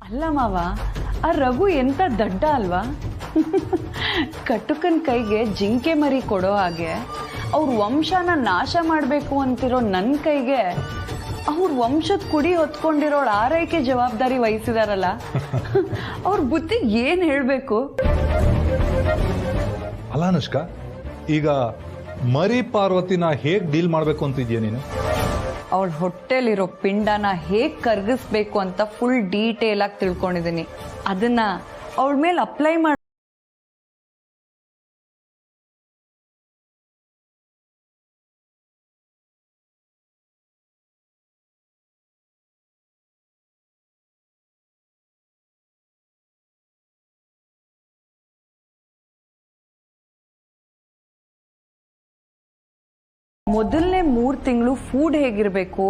ಅಲ್ಲ ಮಾವ, ಆ ರಘು ಎಂತ ದಡ್ಡ ಅಲ್ವಾ? ಕಟುಕನ್ ಕೈಗೆ ಜಿಂಕೆ ಮರಿ ಕೊಡೋ ಹಾಗೆ ಅವ್ರ ವಂಶನ ನಾಶ ಮಾಡಬೇಕು ಅಂತಿರೋ ನನ್ನ ಕೈಗೆ ಅವ್ರ ವಂಶದ ಕುಡಿ ಹೊತ್ಕೊಂಡಿರೋಳ ಆರೈಕೆ ಜವಾಬ್ದಾರಿ ವಹಿಸಿದಾರಲ್ಲ, ಅವ್ರ ಬುದ್ಧಿ ಏನ್ ಹೇಳ್ಬೇಕು? ಅಲ್ಲ ಅನುಷ್ಕಾ, ಈಗ ಮರಿ ಪಾರ್ವತಿನ ಹೇಗ್ ಡೀಲ್ ಮಾಡ್ಬೇಕು ಅಂತಿದ್ಯಾ ನೀನು? ಅವಳ ಹೊಟ್ಟೆಲಿರೋ ಪಿಂಡನ ಹೇಗ್ ಕರ್ಗಿಸ್ಬೇಕು ಅಂತ ಫುಲ್ ಡೀಟೇಲ್ ಆಗಿ ತಿಳ್ಕೊಂಡಿದ್ದೀನಿ. ಅದನ್ನ ಅವಳ ಮೇಲೆ ಅಪ್ಲೈ ಮಾಡಿ ಮೊದಲನೇ 3 ತಿಂಗಳು ಫುಡ್ ಹೇಗಿರಬೇಕು,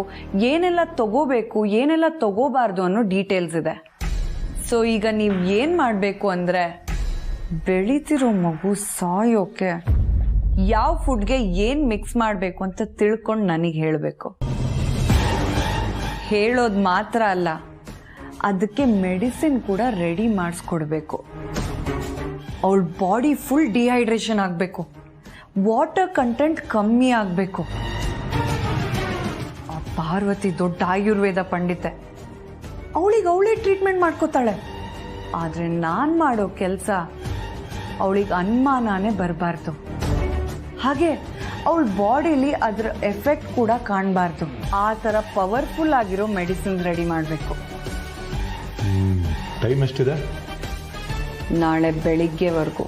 ಏನೆಲ್ಲ ತಗೋಬೇಕು, ಏನೆಲ್ಲ ತಗೋಬಾರ್ದು ಅನ್ನೋ ಡೀಟೇಲ್ಸ್ ಇದೆ. ಸೊ ಈಗ ನೀವು ಏನ್ ಮಾಡಬೇಕು ಅಂದ್ರೆ, ಬೆಳೀತಿರೋ ಮಗು ಸಾಯೋಕೆ ಯಾವ ಫುಡ್ಗೆ ಏನ್ ಮಿಕ್ಸ್ ಮಾಡಬೇಕು ಅಂತ ತಿಳ್ಕೊಂಡು ನನಗೆ ಹೇಳಬೇಕು. ಹೇಳೋದು ಮಾತ್ರ ಅಲ್ಲ, ಅದಕ್ಕೆ ಮೆಡಿಸಿನ್ ಕೂಡ ರೆಡಿ ಮಾಡಿಸ್ಕೊಡ್ಬೇಕು. ಅವಳ ಬಾಡಿ ಫುಲ್ ಡಿಹೈಡ್ರೇಷನ್ ಆಗಬೇಕು, ವಾಟರ್ ಕಂಟೆಂಟ್ ಕಮ್ಮಿ ಆಗಬೇಕು. ಆ ಪಾರ್ವತಿ ದೊಡ್ಡ ಆಯುರ್ವೇದ ಪಂಡಿತೆ, ಅವಳಿಗೆ ಅವಳೇ ಟ್ರೀಟ್ಮೆಂಟ್ ಮಾಡ್ಕೋತಾಳೆ. ಆದರೆ ನಾನು ಮಾಡೋ ಕೆಲಸ ಅವಳಿಗೆ ಅನುಮಾನನೇ ಬರಬಾರ್ದು. ಹಾಗೆ ಅವಳ ಬಾಡಿಲಿ ಅದರ ಎಫೆಕ್ಟ್ ಕೂಡ ಕಾಣಬಾರ್ದು. ಆ ಥರ ಪವರ್ಫುಲ್ ಆಗಿರೋ ಮೆಡಿಸಿನ್ ರೆಡಿ ಮಾಡಬೇಕು. ಟೈಮ್ ಎಷ್ಟಿದೆ? ನಾಳೆ ಬೆಳಿಗ್ಗೆವರೆಗೂ.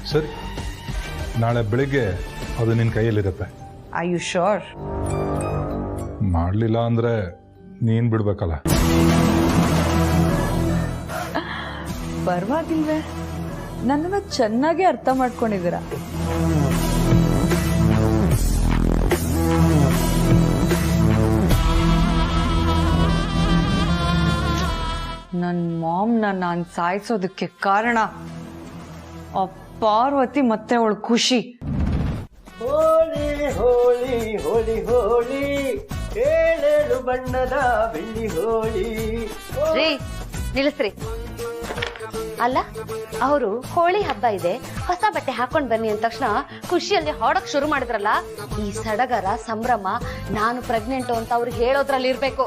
ಸರಿ, ನಾಳೆ ಬೆಳಿಗ್ಗೆ ಅದು ನಿನ್ನ ಕೈಯಲ್ಲಿರುತ್ತೆ. Are you sure? ಮಾಡಲಿಲ್ಲ ಅಂದ್ರೆ ನೀನು ಬಿಡ್ಬೇಕಲ್ಲ. ಪರವಾಗಿಲ್ವೇ, ನನ್ನನ್ನು ಚೆನ್ನಾಗಿ ಅರ್ಥ ಮಾಡ್ಕೊಂಡಿದ್ದೀರಾ. ನನ್ನ ಮಾಮ್ನ ನಾನು ಸಾಯಿಸೋದಕ್ಕೆ ಕಾರಣ ಆ ಪಾರ್ವತಿ ಮತ್ತೆ ಅವಳ ಖುಷಿ. ಹೋಳಿ ಹೋಳಿ ಹೋಳಿ ಹೋಳಿ, ಏಳೇಳು ಬಣ್ಣದ ಬೆಳ್ಳಿ ಹೋಳಿ. ರೀ ನಿಲ್ಲಿಸ್ರಿ. ಅಲ್ಲ, ಅವರು ಹೋಳಿ ಹಬ್ಬ ಇದೆ, ಹೊಸ ಬಟ್ಟೆ ಹಾಕೊಂಡ್ ಬನ್ನಿ ಅಂದ ತಕ್ಷಣ ಖುಷಿಯಲ್ಲಿ ಹಾಡಕ್ ಶುರು ಮಾಡಿದ್ರಲ್ಲ, ಈ ಸಡಗರ ಸಂಭ್ರಮ ನಾನು ಪ್ರೆಗ್ನೆಂಟ್ ಅಂತ ಅವ್ರಿಗೆ ಹೇಳೋದ್ರಲ್ಲಿ ಇರ್ಬೇಕು.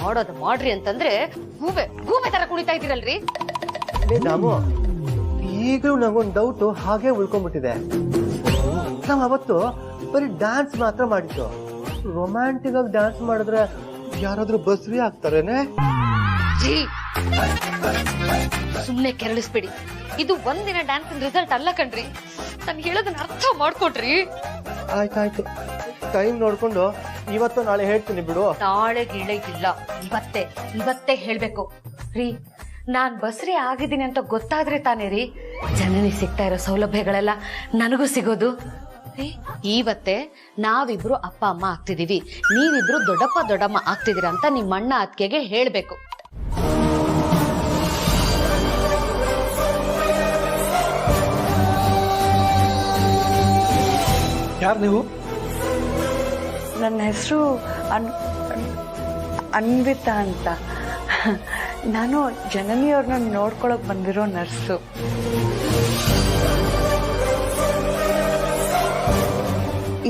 ಮಾಡೋದು ಮಾಡ್ರಿ ಅಂತಂದ್ರೆ ಗೂಬೆ ಗೂಬೆ ತರ ಕುಣಿತಾ ಇದ್ದೀರಲ್ರಿ. ನಾವು ಈಗಲೂ ನಂಗೊಂದು ಡೌಟ್ ಹಾಗೆ ಉಳ್ಕೊಂಡ್ಬಿಟ್ಟಿದೆ. ನಾವ್ ಅವತ್ತು ಬರೀ ಡ್ಯಾನ್ಸ್ ಮಾತ್ರ ಮಾಡಿದ್ದು, ರೊಮ್ಯಾಂಟಿಕ್ ಆಗಿ ಡ್ಯಾನ್ಸ್ ಮಾಡಿದ್ರೆ ಯಾರಾದ್ರೂ ಬಸ್ರಿ ಆಗ್ತಾರೇನೆ? ಸುಮ್ನೆ ಕೆರಳಿಸ್ಬಿಡಿ. ಇದು ಒಂದಿನ ಡ್ಯಾನ್ಸ್ ರಿಸಲ್ಟ್ ಅಲ್ಲ ಕಣ್ರಿ. ನಾನು ಹೇಳೋದನ್ನ ಅರ್ಥ ಮಾಡ್ಕೊಡ್ರಿ. ಆಯ್ತಾಯ್ತು, ಟೈಮ್ ನೋಡ್ಕೊಂಡು ಇವತ್ತು ನಾಳೆ ಹೇಳ್ತೀನಿ ಬಿಡು. ನಾಳೆ ಇಲ್ಲ, ಇವತ್ತೇ ಹೇಳ್ಬೇಕು ರೀ. ನಾನ್ ಬಸ್ರಿ ಆಗಿದ್ದೀನಿ ಅಂತ ಗೊತ್ತಾದ್ರೆ ತಾನೇ ರೀ ಜನನಿ ಸಿಗ್ತಾ ಇರೋ ಸೌಲಭ್ಯಗಳೆಲ್ಲ ನನಗೂ ಸಿಗೋದು. ಇವತ್ತೇ ನಾವಿಬ್ರು ಅಪ್ಪ ಅಮ್ಮ ಆಗ್ತಿದೀವಿ, ನೀವಿಬ್ರು ದೊಡ್ಡಪ್ಪ ದೊಡ್ಡಮ್ಮ ಆಗ್ತಿದೀರ ಅಂತ ನಿಮ್ಮ ಅಣ್ಣ ಅತ್ತಿಗೆಗೆ ಹೇಳ್ಬೇಕು. ಯಾರು ನೀವು? ನನ್ನ ಹೆಸರು ಅನ್ವಿತಾ ಅಂತ. ನಾನು ಜನನಿಯವ್ರನ್ನ ನೋಡ್ಕೊಳಕ್ ಬಂದಿರೋ ನರ್ಸು.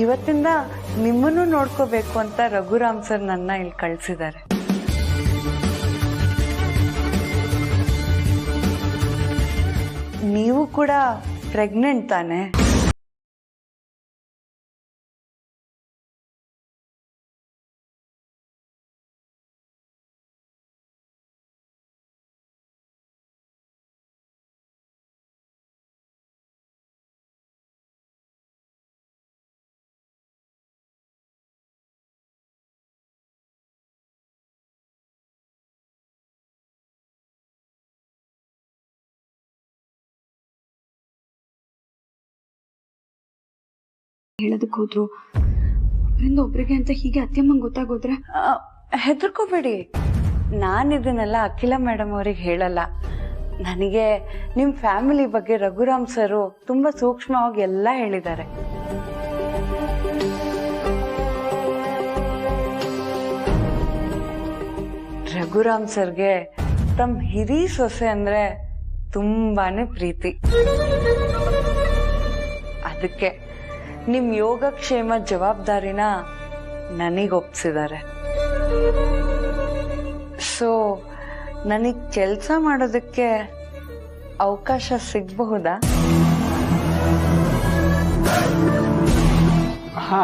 ಇವತ್ತಿಂದ ನಿಮ್ಮನ್ನು ನೋಡ್ಕೋಬೇಕು ಅಂತ ರಘುರಾಮ್ ಸರ್ ನನ್ನ ಇಲ್ಲಿ ಕಳ್ಸಿದ್ದಾರೆ. ನೀವು ಕೂಡ ಪ್ರೆಗ್ನೆಂಟ್ ತಾನೆ? ಹೇಳೋದಕ್ಕೆ ಹೋದ್ರು, ಒಬ್ಬರಿಂದ ಒಬ್ರಿಗೆ ಅಂತ ಹೀಗೆ ಅತ್ಯಮ್ಮಂಗೆ ಗೊತ್ತಾಗೋದ್ರೆ? ಹೆದರ್ಕೋಬೇಡಿ, ನಾನು ಇದನ್ನೆಲ್ಲ ಅಖಿಲ ಮೇಡಮ್ ಅವ್ರಿಗೆ ಹೇಳಲ್ಲ. ನನಗೆ ನಿಮ್ಮ ಫ್ಯಾಮಿಲಿ ಬಗ್ಗೆ ರಘುರಾಮ್ ಸರು ತುಂಬಾ ಸೂಕ್ಷ್ಮವಾಗಿ ಎಲ್ಲ ಹೇಳಿದ್ದಾರೆ. ರಘುರಾಮ್ ಸರ್ಗೆ ತಮ್ಮ ಹಿರಿ ಸೊಸೆ ಅಂದ್ರೆ ತುಂಬಾನೇ ಪ್ರೀತಿ. ಅದಕ್ಕೆ ನಿಮ್ ಯೋಗಕ್ಷೇಮ ಜವಾಬ್ದಾರಿನ ನನಗೊಪ್ಸಿದ್ದಾರೆ. ಸೊ ನನಗ್ ಕೆಲಸ ಮಾಡೋದಕ್ಕೆ ಅವಕಾಶ ಸಿಗಬಹುದಾ? ಹಾ,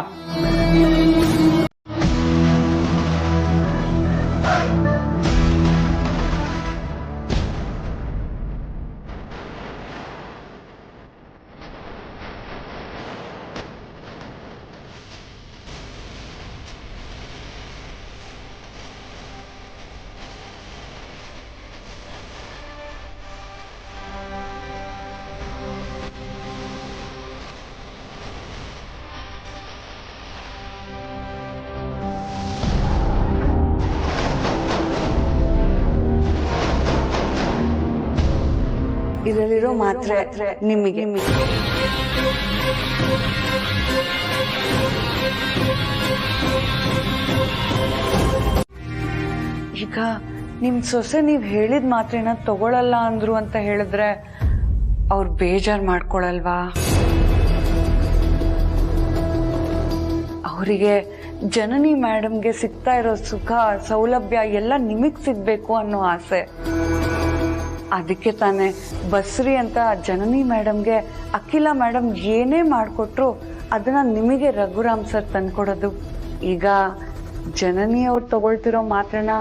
ಇದರಲ್ಲಿರೋ ಮಾತ್ರೆ ನಿಮಗೆ. ಈಗ ನಿಮ್ ಸೊಸೆ ನೀವ್ ಹೇಳಿದ ಮಾತ್ರೆನ ತಗೊಳಲ್ಲ ಅಂದ್ರು ಅಂತ ಹೇಳಿದ್ರೆ ಅವ್ರು ಬೇಜಾರ್ ಮಾಡ್ಕೊಳಲ್ವಾ? ಅವರಿಗೆ ಜನನಿ ಮೇಡಮ್ಗೆ ಸಿಗ್ತಾ ಇರೋ ಸುಖ ಸೌಲಭ್ಯ ಎಲ್ಲ ನಿಮಗ್ ಸಿಗ್ಬೇಕು ಅನ್ನೋ ಆಸೆ. ಅದಕ್ಕೆ ತಾನೇ ಬಸ್ರಿ ಅಂತ ಜನನಿ ಮೇಡಮ್ಗೆ ಅಖಿಲ ಮೇಡಮ್ ಏನೇ ಮಾಡಿಕೊಟ್ರು ಅದನ್ನ ನಿಮಗೆ ರಘುರಾಮ್ ಸರ್ ತಂದ್ಕೊಡೋದು. ಈಗ ಜನನಿ ಅವ್ರು ತಗೊಳ್ತಿರೋ ಮಾತ್ರನ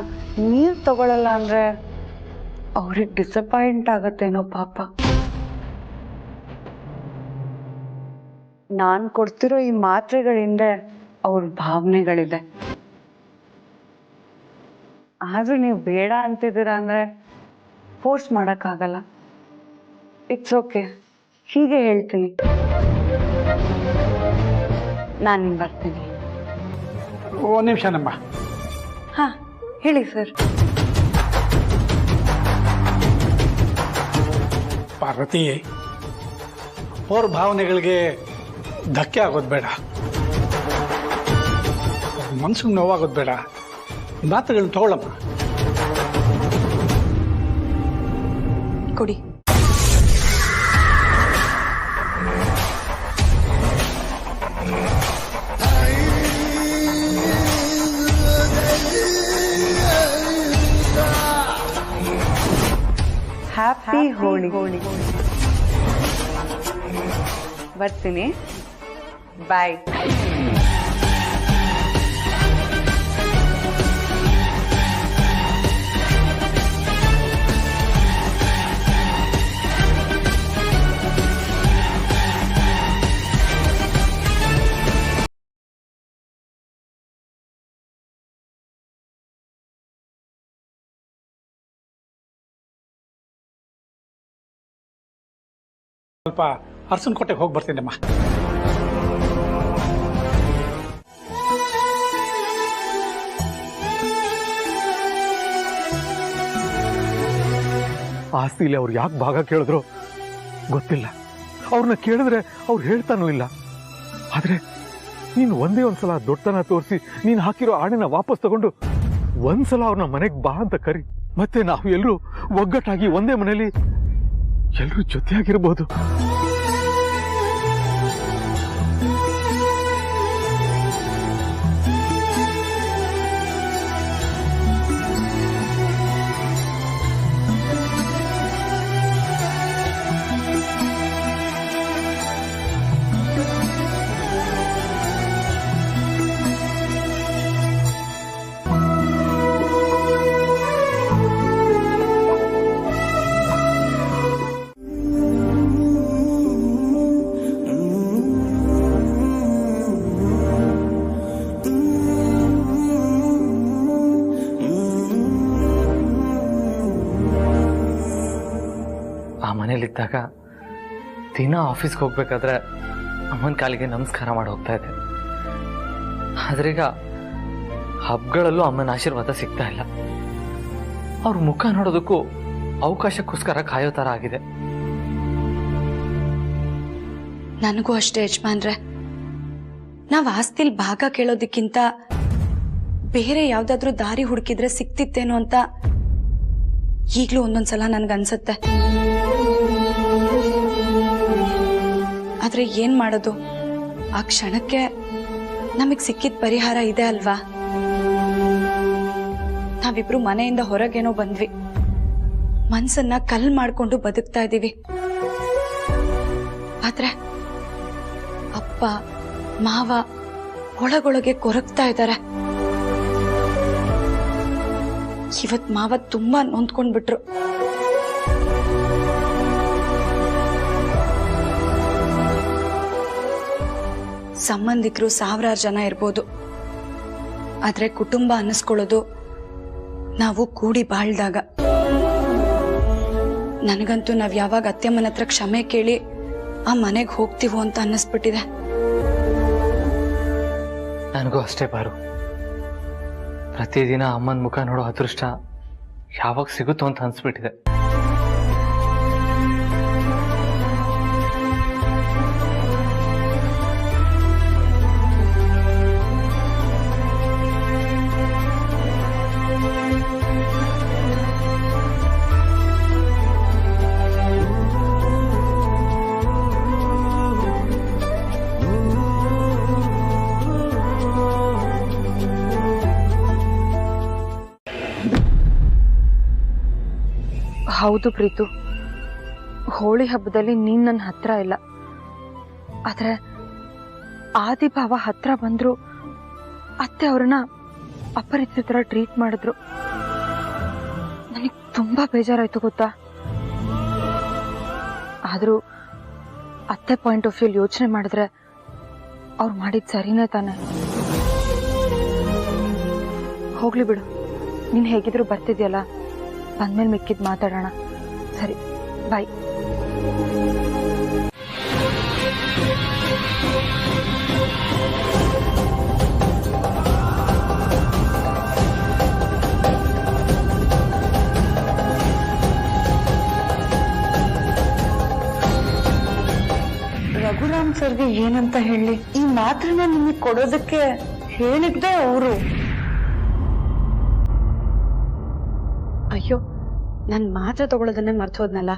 ನೀವ್ ತಗೊಳಲ್ಲ ಅಂದ್ರೆ ಅವ್ರಿಗೆ ಡಿಸಪಾಯಿಂಟ್ ಆಗತ್ತೇನೋ ಪಾಪ. ನಾನ್ ಕೊಡ್ತಿರೋ ಈ ಮಾತ್ರೆಗಳಿಂದ ಅವ್ರ ಭಾವನೆಗಳಿದೆ. ಆದ್ರೂ ನೀವು ಬೇಡ ಅಂತಿದ್ದೀರಾ ಅಂದ್ರೆ ಫೋರ್ಸ್ ಮಾಡೋಕ್ಕಾಗಲ್ಲ. ಇಟ್ಸ್ ಓಕೆ, ಹೀಗೆ ಹೇಳ್ತೀನಿ. ನಾನು ಬರ್ತೀನಿ. ಒಂದು ನಿಮಿಷ ನಮ್ಮ. ಹಾ ಹೇಳಿ ಸರ್. ಪಾರ್ವತಿ, ಅವ್ರ ಭಾವನೆಗಳಿಗೆ ಧಕ್ಕೆ ಆಗೋದು ಬೇಡ, ಮನ್ಸಿಗೆ ನೋವಾಗೋದು ಬೇಡ. ಮಾತುಗಳನ್ನ ತಗೊಳ್ಳಮ್ಮ. ಕೊಡಿ. ಹ್ಯಾಪಿ ಹೋಳಿ. ಬರ್ತೀನಿ, ಬಾಯ್. ಸ್ವಲ್ಪ ಅರಸನಕೋಟೆಗೆ ಹೋಗಿ ಬರ್ತೀನಮ್ಮ. ಆಸ್ತಿಲಿ ಅವ್ರು ಯಾಕೆ ಭಾಗ ಕೇಳಿದ್ರು ಗೊತ್ತಿಲ್ಲ. ಅವ್ರನ್ನ ಕೇಳಿದ್ರೆ ಅವ್ರು ಹೇಳ್ತಾನೂ ಇಲ್ಲ. ಆದ್ರೆ ನೀನು ಒಂದೇ ಒಂದ್ಸಲ ದೊಡ್ಡತನ ತೋರಿಸಿ ನೀನು ಹಾಕಿರೋ ಆಣೆನ ವಾಪಸ್ ತಗೊಂಡು ಒಂದ್ಸಲ ಅವ್ರನ್ನ ಮನೆಗೆ ಬಾ ಅಂತ ಕರಿ. ಮತ್ತೆ ನಾವು ಎಲ್ಲರೂ ಒಗ್ಗಟ್ಟಾಗಿ ಒಂದೇ ಮನೆಯಲ್ಲಿ ಎಲ್ಲರೂ ಜೊತೆಯಾಗಿರ್ಬೋದು. ಮನೇಲಿದ್ದಾಗ ದಿನ ಆಫೀಸ್ಗೆ ಹೋಗ್ಬೇಕಾದ್ರೆ ಅಮ್ಮನ ಕಾಲಿಗೆ ನಮಸ್ಕಾರ ಮಾಡಿ ಹೋಗ್ತಾ ಇದ್ದೆ. ಆದ್ರೀಗ ಹಬ್ಬಗಳಲ್ಲೂ ಅಮ್ಮನ ಆಶೀರ್ವಾದ ಸಿಗ್ತಾ ಇಲ್ಲ. ಅವ್ರ ಮುಖ ನೋಡೋದಕ್ಕೂ ಅವಕಾಶಕ್ಕೋಸ್ಕರ ಕಾಯೋ ಥರ ಆಗಿದೆ. ನನಗೂ ಅಷ್ಟೇ ಯಜಮಾನ್ರೆ. ನಾವು ಆಸ್ತಿಲ್ ಭಾಗ ಕೇಳೋದಕ್ಕಿಂತ ಬೇರೆ ಯಾವ್ದಾದ್ರೂ ದಾರಿ ಹುಡುಕಿದ್ರೆ ಸಿಕ್ತಿತ್ತೇನೋ ಅಂತ ಈಗ್ಲೂ ಒಂದೊಂದ್ಸಲ ನನ್ಗನ್ಸತ್ತೆ. ಆದ್ರೆ ಏನ್ ಮಾಡೋದು, ಆ ಕ್ಷಣಕ್ಕೆ ನಮಗ್ ಸಿಕ್ಕಿದ ಪರಿಹಾರ ಇದೆ ಅಲ್ವಾ. ನಾವಿಬ್ರು ಮನೆಯಿಂದ ಹೊರಗೇನೋ ಬಂದ್ವಿ, ಮನ್ಸನ್ನ ಕಲ್ ಮಾಡ್ಕೊಂಡು ಬದುಕ್ತಾ ಇದೀವಿ. ಆದ್ರೆ ಅಪ್ಪ ಮಾವ ಒಳಗೊಳಗೆ ಕೊರಗ್ತಾ ಇದ್ದಾರೆ. ಇವತ್ ಮಾವ ತುಂಬಾ ನೊಂದ್ಕೊಂಡ್ಬಿಟ್ರು. ಸಂಬಂಧಿಕರು 1000 ಜನ ಇರ್ಬೋದು, ಆದ್ರೆ ಕುಟುಂಬ ಅನ್ನಿಸ್ಕೊಳ್ಳೋದು ನಾವು ಕೂಡಿ ಬಾಳ್ದಾಗ. ನನಗಂತೂ ನಾವ್ ಯಾವಾಗ ಅತ್ತೆಮ್ಮನ ಹತ್ರ ಕ್ಷಮೆ ಕೇಳಿ ಆ ಮನೆಗೆ ಹೋಗ್ತೀವೋ ಅಂತ ಅನ್ನಿಸ್ಬಿಟ್ಟಿದೆ. ನನಗೂ ಅಷ್ಟೇ ಬಾರು. ಪ್ರತಿದಿನ ಅಮ್ಮನ ಮುಖ ನೋಡೋ ಅದೃಷ್ಟ ಯಾವಾಗ ಸಿಗುತ್ತೋ ಅಂತ ಅನ್ಸ್ಬಿಟ್ಟಿದೆ. ಹೌದು ಪ್ರೀತು, ಹೋಳಿ ಹಬ್ಬದಲ್ಲಿ ನೀನ್ ನನ್ನ ಹತ್ರ ಇಲ್ಲ. ಆದ್ರೆ ಆದಿಭಾವ ಹತ್ರ ಬಂದ್ರು ಅತ್ತೆ ಅವ್ರನ್ನ ಅಪರಿಚಿತರ ಟ್ರೀಟ್ ಮಾಡಿದ್ರು. ನನಗ್ ತುಂಬಾ ಬೇಜಾರಾಯ್ತು ಗೊತ್ತಾ. ಆದ್ರೂ ಅತ್ತೆ ಪಾಯಿಂಟ್ ಆಫ್ ವ್ಯೂ ಯೋಚನೆ ಮಾಡಿದ್ರೆ ಅವ್ರು ಮಾಡಿದ್ ಸರಿನೇ ತಾನೆ. ಹೋಗ್ಲಿ ಬಿಡು, ನೀನ್ ಹೇಗಿದ್ರು ಬರ್ತಿದ್ಯಲ್ಲ, ಬಂದ್ಮೇಲೆ ಮಿಕ್ಕಿದ್ ಮಾತಾಡೋಣ. ಸರಿ, ಬಾಯ್. ರಘುರಾಮ್ ಸರ್ಗೆ ಏನಂತ ಹೇಳಿ? ಈ ಮಾತ್ರನ ನಿಮಗೆ ಕೊಡೋದಕ್ಕೆ ಹೇಳಿದ್ದೆ ಅವರು. ಅಯ್ಯೋ, ನನ್ ಮಾತ್ರೆ ತಗೊಳ್ಳೋದನ್ನೇ ಮರ್ತೋದ್ನಲ್ಲ.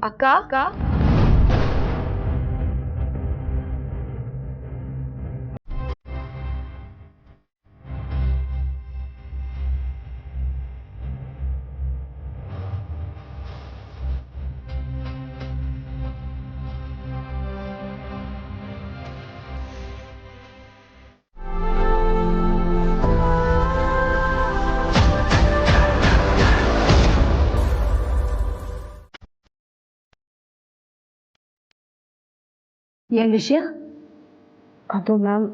ಅಕ್ಕ ಏನ್ ವಿಷಯ? ಅದು ಮ್ಯಾಮ್,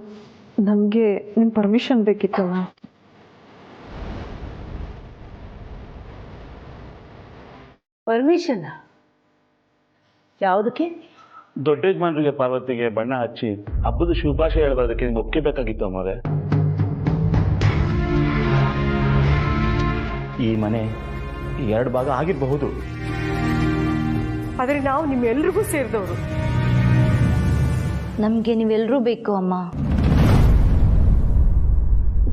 ನಮ್ಗೆ ನಿಮ್ ಪರ್ಮಿಷನ್ ಬೇಕಿತ್ತು ಮ್ಯಾಮ್. ಪರ್ಮಿಷನ್ ಯಾವುದಕ್ಕೆ? ದೊಡ್ಡ ಯಜಮಾನರಿಗೆ ಪಾರ್ವತಿಗೆ ಬಣ್ಣ ಹಚ್ಚಿ ಹಬ್ಬದ ಶುಭಾಶಯ ಹೇಳೋದಕ್ಕೆ ನಿಮ್ಗೆ ಒಪ್ಪಿಗೆ ಬೇಕಾಗಿತ್ತು ಅಮ್ಮವ್ರೆ. ಈ ಮನೆ 2 ಭಾಗ ಆಗಿರಬಹುದು, ಆದ್ರೆ ನಾವು ನಿಮ್ಮೆಲ್ರಿಗೂ ಸೇರಿದವರು. ನಮ್ಗೆ ನೀವೆಲ್ಲರೂ ಬೇಕು ಅಮ್ಮ.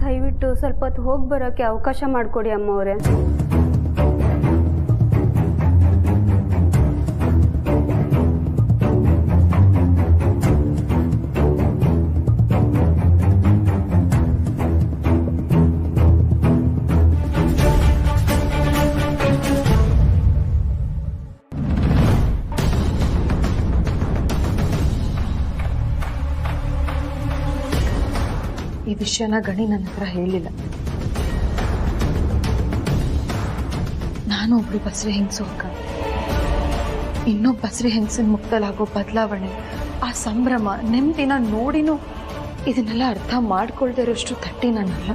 ದಯವಿಟ್ಟು ಸ್ವಲ್ಪ ಹೊತ್ತು ಹೋಗಿ ಬರೋಕ್ಕೆ ಅವಕಾಶ ಮಾಡಿಕೊಡಿ ಅಮ್ಮ ಅವರೇ. ಈ ವಿಷಯನ ಗಣಿ ನನ್ನ ಹತ್ರ ಹೇಳಿಲ್ಲ. ನಾನು ಒಬ್ಳು ಬಸರೆ ಹೆಂಗಸು ಅಕ್ಕ. ಇನ್ನೊಬ್ಬ ಬಸ್ರಿ ಹೆಂಗಸಿನ ಮುಖದಲ್ಲಾಗೋ ಬದಲಾವಣೆ, ಆ ಸಂಭ್ರಮ, ನೆಮ್ಮದಿನ ನೋಡಿನೂ ಇದನ್ನೆಲ್ಲ ಅರ್ಥ ಮಾಡ್ಕೊಳ್ದೇ ಇರೋಷ್ಟು ತಟ್ಟಿ ನಾನಲ್ಲ.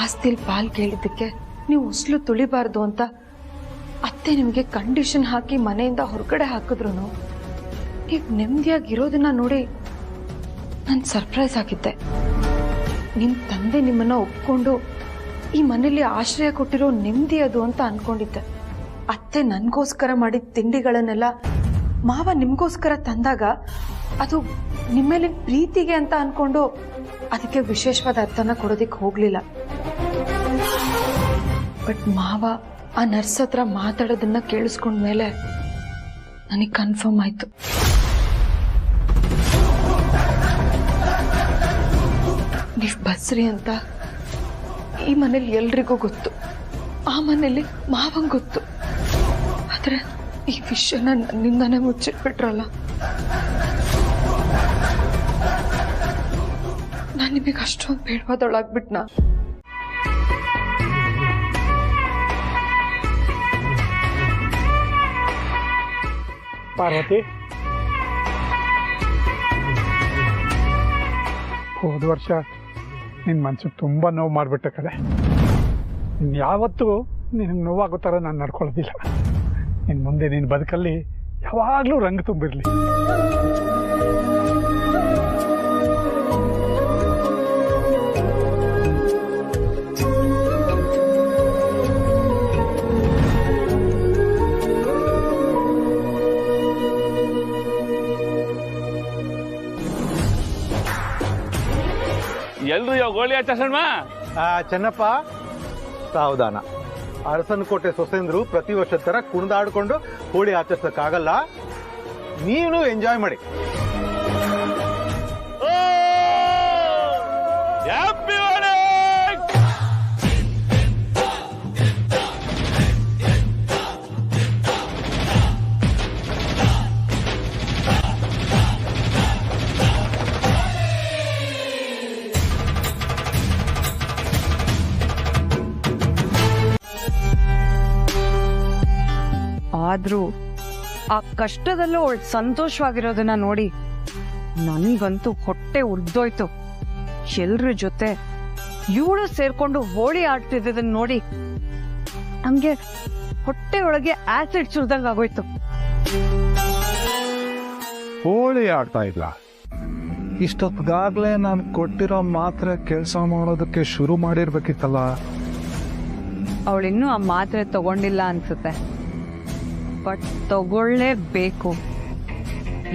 ಆಸ್ತಿಲ್ ಪಾಲ್ ಕೇಳಿದ್ದಕ್ಕೆ ನೀವು ಉಸ್ಲು ತುಳಿಬಾರ್ದು ಅಂತ ಅತ್ತೆ ನಿಮಗೆ ಕಂಡೀಷನ್ ಹಾಕಿ ಮನೆಯಿಂದ ಹೊರಗಡೆ ಹಾಕಿದ್ರು ನೀವು ನೆಮ್ಮದಿಯಾಗಿರೋದನ್ನ ನೋಡಿ ನಾನು ಸರ್ಪ್ರೈಸ್ ಆಗಿದ್ದೆ. ನಿಮ್ಮ ತಂದೆ ನಿಮ್ಮನ್ನ ಒಪ್ಕೊಂಡು ಈ ಮನೇಲಿ ಆಶ್ರಯ ಕೊಟ್ಟಿರೋ ನೆಮ್ಮದಿ ಅದು ಅಂತ ಅನ್ಕೊಂಡಿದ್ದೆ. ಅತ್ತೆ ನನಗೋಸ್ಕರ ಮಾಡಿದ ತಿಂಡಿಗಳನ್ನೆಲ್ಲ ಮಾವ ನಿಮಗೋಸ್ಕರ ತಂದಾಗ ಅದು ನಿಮ್ಮೇಲೆ ಪ್ರೀತಿಗೆ ಅಂತ ಅನ್ಕೊಂಡು ಅದಕ್ಕೆ ವಿಶೇಷವಾದ ಅರ್ಥನ ಕೊಡೋದಿಕ್ಕೆ ಹೋಗ್ಲಿಲ್ಲ. ಬಟ್ ಮಾವ ಆ ನರ್ಸ್ ಹತ್ರ ಮಾತಾಡೋದನ್ನ ಕೇಳಿಸ್ಕೊಂಡ್ಮೇಲೆ ನನಗೆ ಕನ್ಫರ್ಮ್ ಆಯ್ತು. ನೀವು ಬಸ್ರಿ ಅಂತ ಈ ಮನೇಲಿ ಎಲ್ರಿಗೂ ಗೊತ್ತು, ಆ ಮನೇಲಿ ಮಾವಂಗ್ ಗೊತ್ತು. ಆದ್ರೆ ಈ ವಿಷಯನ ನನ್ನಿಂದಾನೇ ಮುಚ್ಚಿಟ್ಬಿಟ್ರಲ್ಲ. ನಾನು ನಿಮಗೆ ಅಷ್ಟೊಂದು ಬೇಡವಾದೊಳಾಗ್ಬಿಟ್ನಾ? ಪಾರ್ವತಿ, ಹೋದ ವರ್ಷ ನಿನ್ನ ಮನ್ಸಿಗೆ ತುಂಬ ನೋವು ಮಾಡಿಬಿಟ್ಟೆ ಕಡೆ. ಯಾವತ್ತೂ ನಿನಗೆ ನೋವಾಗೋ ಥರ ನಾನು ನಡ್ಕೊಳ್ಳೋದಿಲ್ಲ. ಇನ್ನು ಮುಂದೆ ನಿನ್ನ ಬದುಕಲ್ಲಿ ಯಾವಾಗಲೂ ರಂಗು ತುಂಬಿರಲಿ. ಎಲ್ರು ಯಾವ ಗೋಳಿ ಆಚರಿಸೋಣ. ಚೆನ್ನಪ್ಪ, ಸಾವಧಾನ. ಅರಸನಕೋಟೆ ಸೊಸೆಂದ್ರು ಪ್ರತಿ ವರ್ಷದ ತರ ಕುಣಿದಾಡ್ಕೊಂಡು ಹೋಳಿ ಆಚರಿಸಕ್ಕಾಗಲ್ಲ. ನೀನು ಎಂಜಾಯ್ ಮಾಡಿ. ಆದ್ರೂ ಆ ಕಷ್ಟದಲ್ಲೂ ಅವಳು ಸಂತೋಷವಾಗಿರೋದನ್ನ ನೋಡಿ ನನ್ಗಂತೂ ಹೊಟ್ಟೆ ಉರ್ದೋಯ್ತು. ಎಲ್ರ ಜೊತೆ ಇವಳು ಸೇರ್ಕೊಂಡು ಹೋಳಿ ಆಡ್ತಿದ್ದದನ್ನ ನೋಡಿ ನಮ್ಗೆ ಹೊಟ್ಟೆ ಒಳಗೆ ಆಸಿಡ್ ಸುರಿದಂಗ ಆಗೋಯ್ತು. ಹೋಳಿ ಆಡ್ತಾ ಇಲ್ಲ. ಇಷ್ಟೊತ್ತಿಗಾಗ್ಲೇ ನಾನು ಕೊಟ್ಟಿರೋ ಮಾತ್ರೆ ಕೆಲಸ ಮಾಡೋದಕ್ಕೆ ಶುರು ಮಾಡಿರ್ಬೇಕಿತ್ತಲ್ಲ. ಅವಳಿನ್ನೂ ಆ ಮಾತ್ರೆ ತಗೊಂಡಿಲ್ಲ ಅನ್ಸುತ್ತೆ. ಬಟ್ ತಗೊಳ್ಳೇಬೇಕು.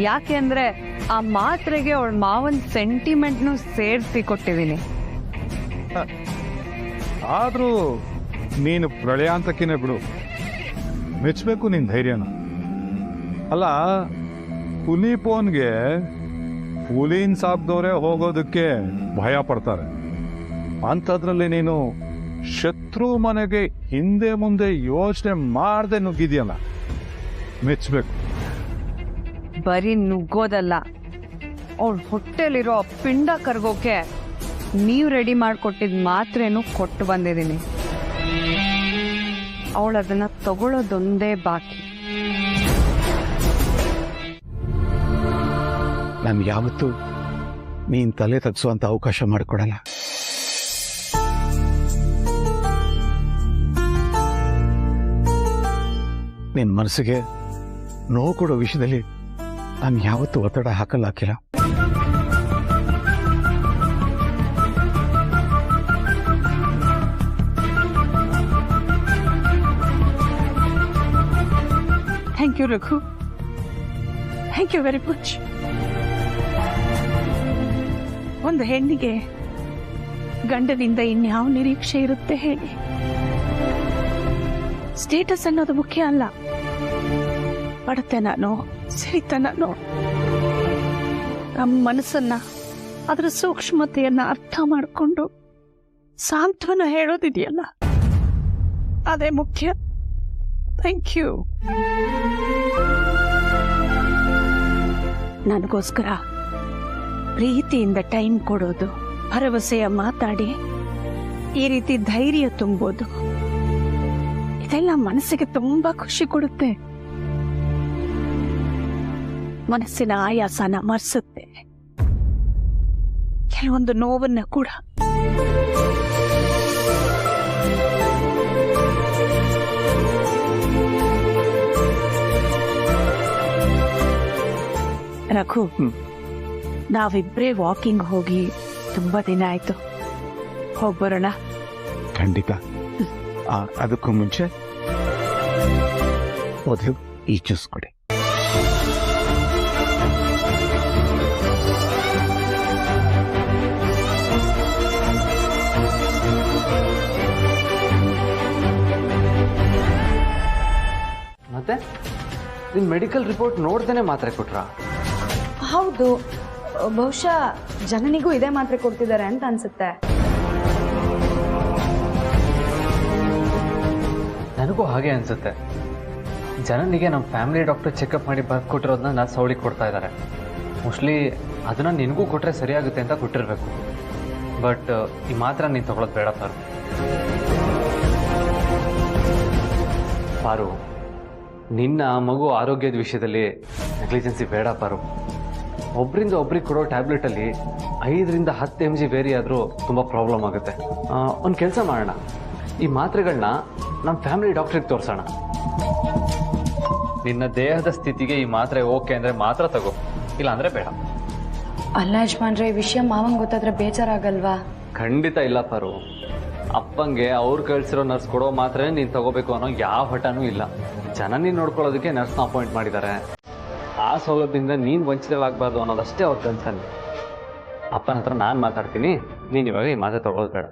ಯಾಕೆ ಅಂದ್ರೆ ಆ ಮಾತ್ರೆಗೆ ಅವಳ ಮಾವನ್ ಸೆಂಟಿಮೆಂಟ್ನು ಸೇರಿಸಿ ಕೊಟ್ಟಿದ್ದೀನಿ. ಆದ್ರೂ ನೀನು ಪ್ರಳಯಾಂತಕ್ಕಿನೇ ಬಿಡು, ಮೆಚ್ಚಬೇಕು ನಿನ್ ಧೈರ್ಯನ. ಅಲ್ಲ, ಹುಲಿಪೋನ್ಗೆ ಹುಲಿನ್ ಸಾಕ್ದವ್ರೆ ಹೋಗೋದಕ್ಕೆ ಭಯ ಪಡ್ತಾರೆ. ಅಂಥದ್ರಲ್ಲಿ ನೀನು ಶತ್ರು ಮನೆಗೆ ಹಿಂದೆ ಮುಂದೆ ಯೋಚನೆ ಮಾಡದೆ ನುಗ್ಗಿದ್ಯಲ್ಲ, ಮೆಚ್ಚಬೇಕು. ಬರೀ ನುಗ್ಗೋದಲ್ಲ, ಅವಳ ಹೊಟ್ಟೆಲಿರೋ ಪಿಂಡ ಕರ್ಗೋಕೆ ನೀವು ರೆಡಿ ಮಾಡಿಕೊಟ್ಟಿದ್ ಮಾತ್ರೇನು ಕೊಟ್ಟು ಬಂದಿದ್ದೀನಿ. ಅವಳು ಅದನ್ನ ತಗೊಳ್ಳೋದೊಂದೇ ಬಾಕಿ. ನನ್ಗೆ ಯಾವತ್ತೂ ನೀನ್ ತಲೆ ತಗ್ಸುವಂತ ಅವಕಾಶ ಮಾಡಿಕೊಡಲ್ಲ. ನಿನ್ ಮನಸ್ಸಿಗೆ ನೋವು ಕೊಡೋ ವಿಷಯದಲ್ಲಿ ನಾನು ಯಾವತ್ತೂ ಒತ್ತಡ ಹಾಕಿಲ್ಲ. Thank you Raghu, thank you very much. ಒಂದು ಹೆಣ್ಣಿಗೆ ಗಂಡನಿಂದ ಇನ್ಯಾವ ನಿರೀಕ್ಷೆ ಇರುತ್ತೆ ಹೇಳಿ? ಸ್ಟೇಟಸ್ ಅನ್ನೋದು ಮುಖ್ಯ ಅಲ್ಲ. ಬಡತನನೋ ಸಿರಿತನನೋ ನಮ್ಮ ಮನಸ್ಸನ್ನ, ಅದರ ಸೂಕ್ಷ್ಮತೆಯನ್ನ ಅರ್ಥ ಮಾಡಿಕೊಂಡು ಸಾಂತ್ವನ ಹೇಳೋದಿದೆಯಲ್ಲ, ಅದೇ ಮುಖ್ಯ. Thank you. ನನಗೋಸ್ಕರ ಪ್ರೀತಿಯಿಂದ ಟೈಮ್ ಕೊಡೋದು, ಭರವಸೆಯ ಮಾತಾಡಿ ಈ ರೀತಿ ಧೈರ್ಯ ತುಂಬೋದು, ಅದೆಲ್ಲ ಮನಸ್ಸಿಗೆ ತುಂಬಾ ಖುಷಿ ಕೊಡುತ್ತೆ, ಮನಸ್ಸಿನ ಆಯಾಸನ ಮರೆಸುತ್ತೆ, ಕೆಲವೊಂದು ನೋವನ್ನ ಕೂಡ. ರಘು, ನಾವಿಬ್ರೇ ವಾಕಿಂಗ್ ಹೋಗಿ ತುಂಬಾ ದಿನ ಆಯ್ತು, ಹೋಗ್ಬರೋಣ? ಖಂಡಿತ. ಅದಕ್ಕೂ ಮುಂಚೆ ಮೊದಲು ಈ ಜ್ಯೂಸ್ ಕೊಡಿ. ಮತ್ತೆ ನಿನ್ ಮೆಡಿಕಲ್ ರಿಪೋರ್ಟ್ ನೋಡ್ದೇನೆ ಮಾತ್ರೆ ಕೊಟ್ರಾ? ಹೌದು, ಬಹುಶಃ ಜನನಿಗೂ ಇದೇ ಮಾತ್ರೆ ಕೊಡ್ತಿದ್ದಾರೆ ಅಂತ ಅನ್ಸುತ್ತೆ. ನನಗೂ ಹಾಗೆ ಅನ್ಸುತ್ತೆ. ಜನನಿಗೆ ನಮ್ಮ ಫ್ಯಾಮಿಲಿ ಡಾಕ್ಟರ್ ಚೆಕಪ್ ಮಾಡಿ ಬರ್ದು ಕೊಟ್ಟಿರೋದನ್ನ ನರ್ಸ್ ಅವಳಿಗೆ ಕೊಡ್ತಾ ಇದ್ದಾರೆ. ಮೋಸ್ಟ್ಲಿ ಅದನ್ನ ನಿನಗೂ ಕೊಟ್ಟರೆ ಸರಿಯಾಗುತ್ತೆ ಅಂತ ಕೊಟ್ಟಿರಬೇಕು. ಬಟ್ ಈ ಮಾತ್ರ ನೀನು ತಗೊಳ್ಳೋದು ಬೇಡ ಪಾರು. ಪಾರು, ನಿನ್ನ ಮಗು ಆರೋಗ್ಯದ ವಿಷಯದಲ್ಲಿ ನೆಗ್ಲಿಜೆನ್ಸಿ ಬೇಡ ಪಾರು. ಒಬ್ಬರಿಂದ ಒಬ್ರಿಗೆ ಕೊಡೋ ಟ್ಯಾಬ್ಲೆಟಲ್ಲಿ 5ರಿಂದ 10 mg ವೇರಿ ಆದರೂ ತುಂಬ ಪ್ರಾಬ್ಲಮ್ ಆಗುತ್ತೆ. ಒಂದು ಕೆಲಸ ಮಾಡೋಣ, ಈ ಮಾತ್ರೆಗಳನ್ನ ನಮ್ಮ ಫ್ಯಾಮಿಲಿ ಡಾಕ್ಟ್ರಿಗೆ ತೋರಿಸೋಣ. ನಿನ್ನ ದೇಹದ ಸ್ಥಿತಿಗೆ ಈ ಮಾತ್ರೆ ಓಕೆ ಅಂದರೆ ಮಾತ್ರ ತಗೋ, ಇಲ್ಲ ಅಂದರೆ ಬೇಡ. ಅಲ್ಲ ಯಜಮಾನ್ರೆ, ಈ ವಿಷಯ ಮಾವಂಗೆ ಗೊತ್ತಾದ್ರೆ ಬೇಜಾರಾಗಲ್ವಾ? ಖಂಡಿತ ಇಲ್ಲ ಪಾರು. ಅಪ್ಪಂಗೆ ಅವ್ರು ಕಳಿಸಿರೋ ನರ್ಸ್ ಕೊಡೋ ಮಾತ್ರೆ ನೀನು ತಗೋಬೇಕು ಅನ್ನೋ ಯಾವ ಹಠನೂ ಇಲ್ಲ. ಜನನಿ ನೋಡ್ಕೊಳ್ಳೋದಕ್ಕೆ ನರ್ಸ್ನ ಅಪಾಯಿಂಟ್ ಮಾಡಿದ್ದಾರೆ. ಆ ಸೌಲಭ್ಯದಿಂದ ನೀನು ವಂಚಿತವಾಗಬಾರ್ದು ಅನ್ನೋದಷ್ಟೇ ಅವ್ರ ಕನ್ಸರ್ನ್. ಅಪ್ಪನ ಹತ್ರ ನಾನು ಮಾತಾಡ್ತೀನಿ, ನೀನು ಇವಾಗ ಈ ಮಾತ್ರೆ ತಗೊಳ್ಳೋದು ಬೇಡ.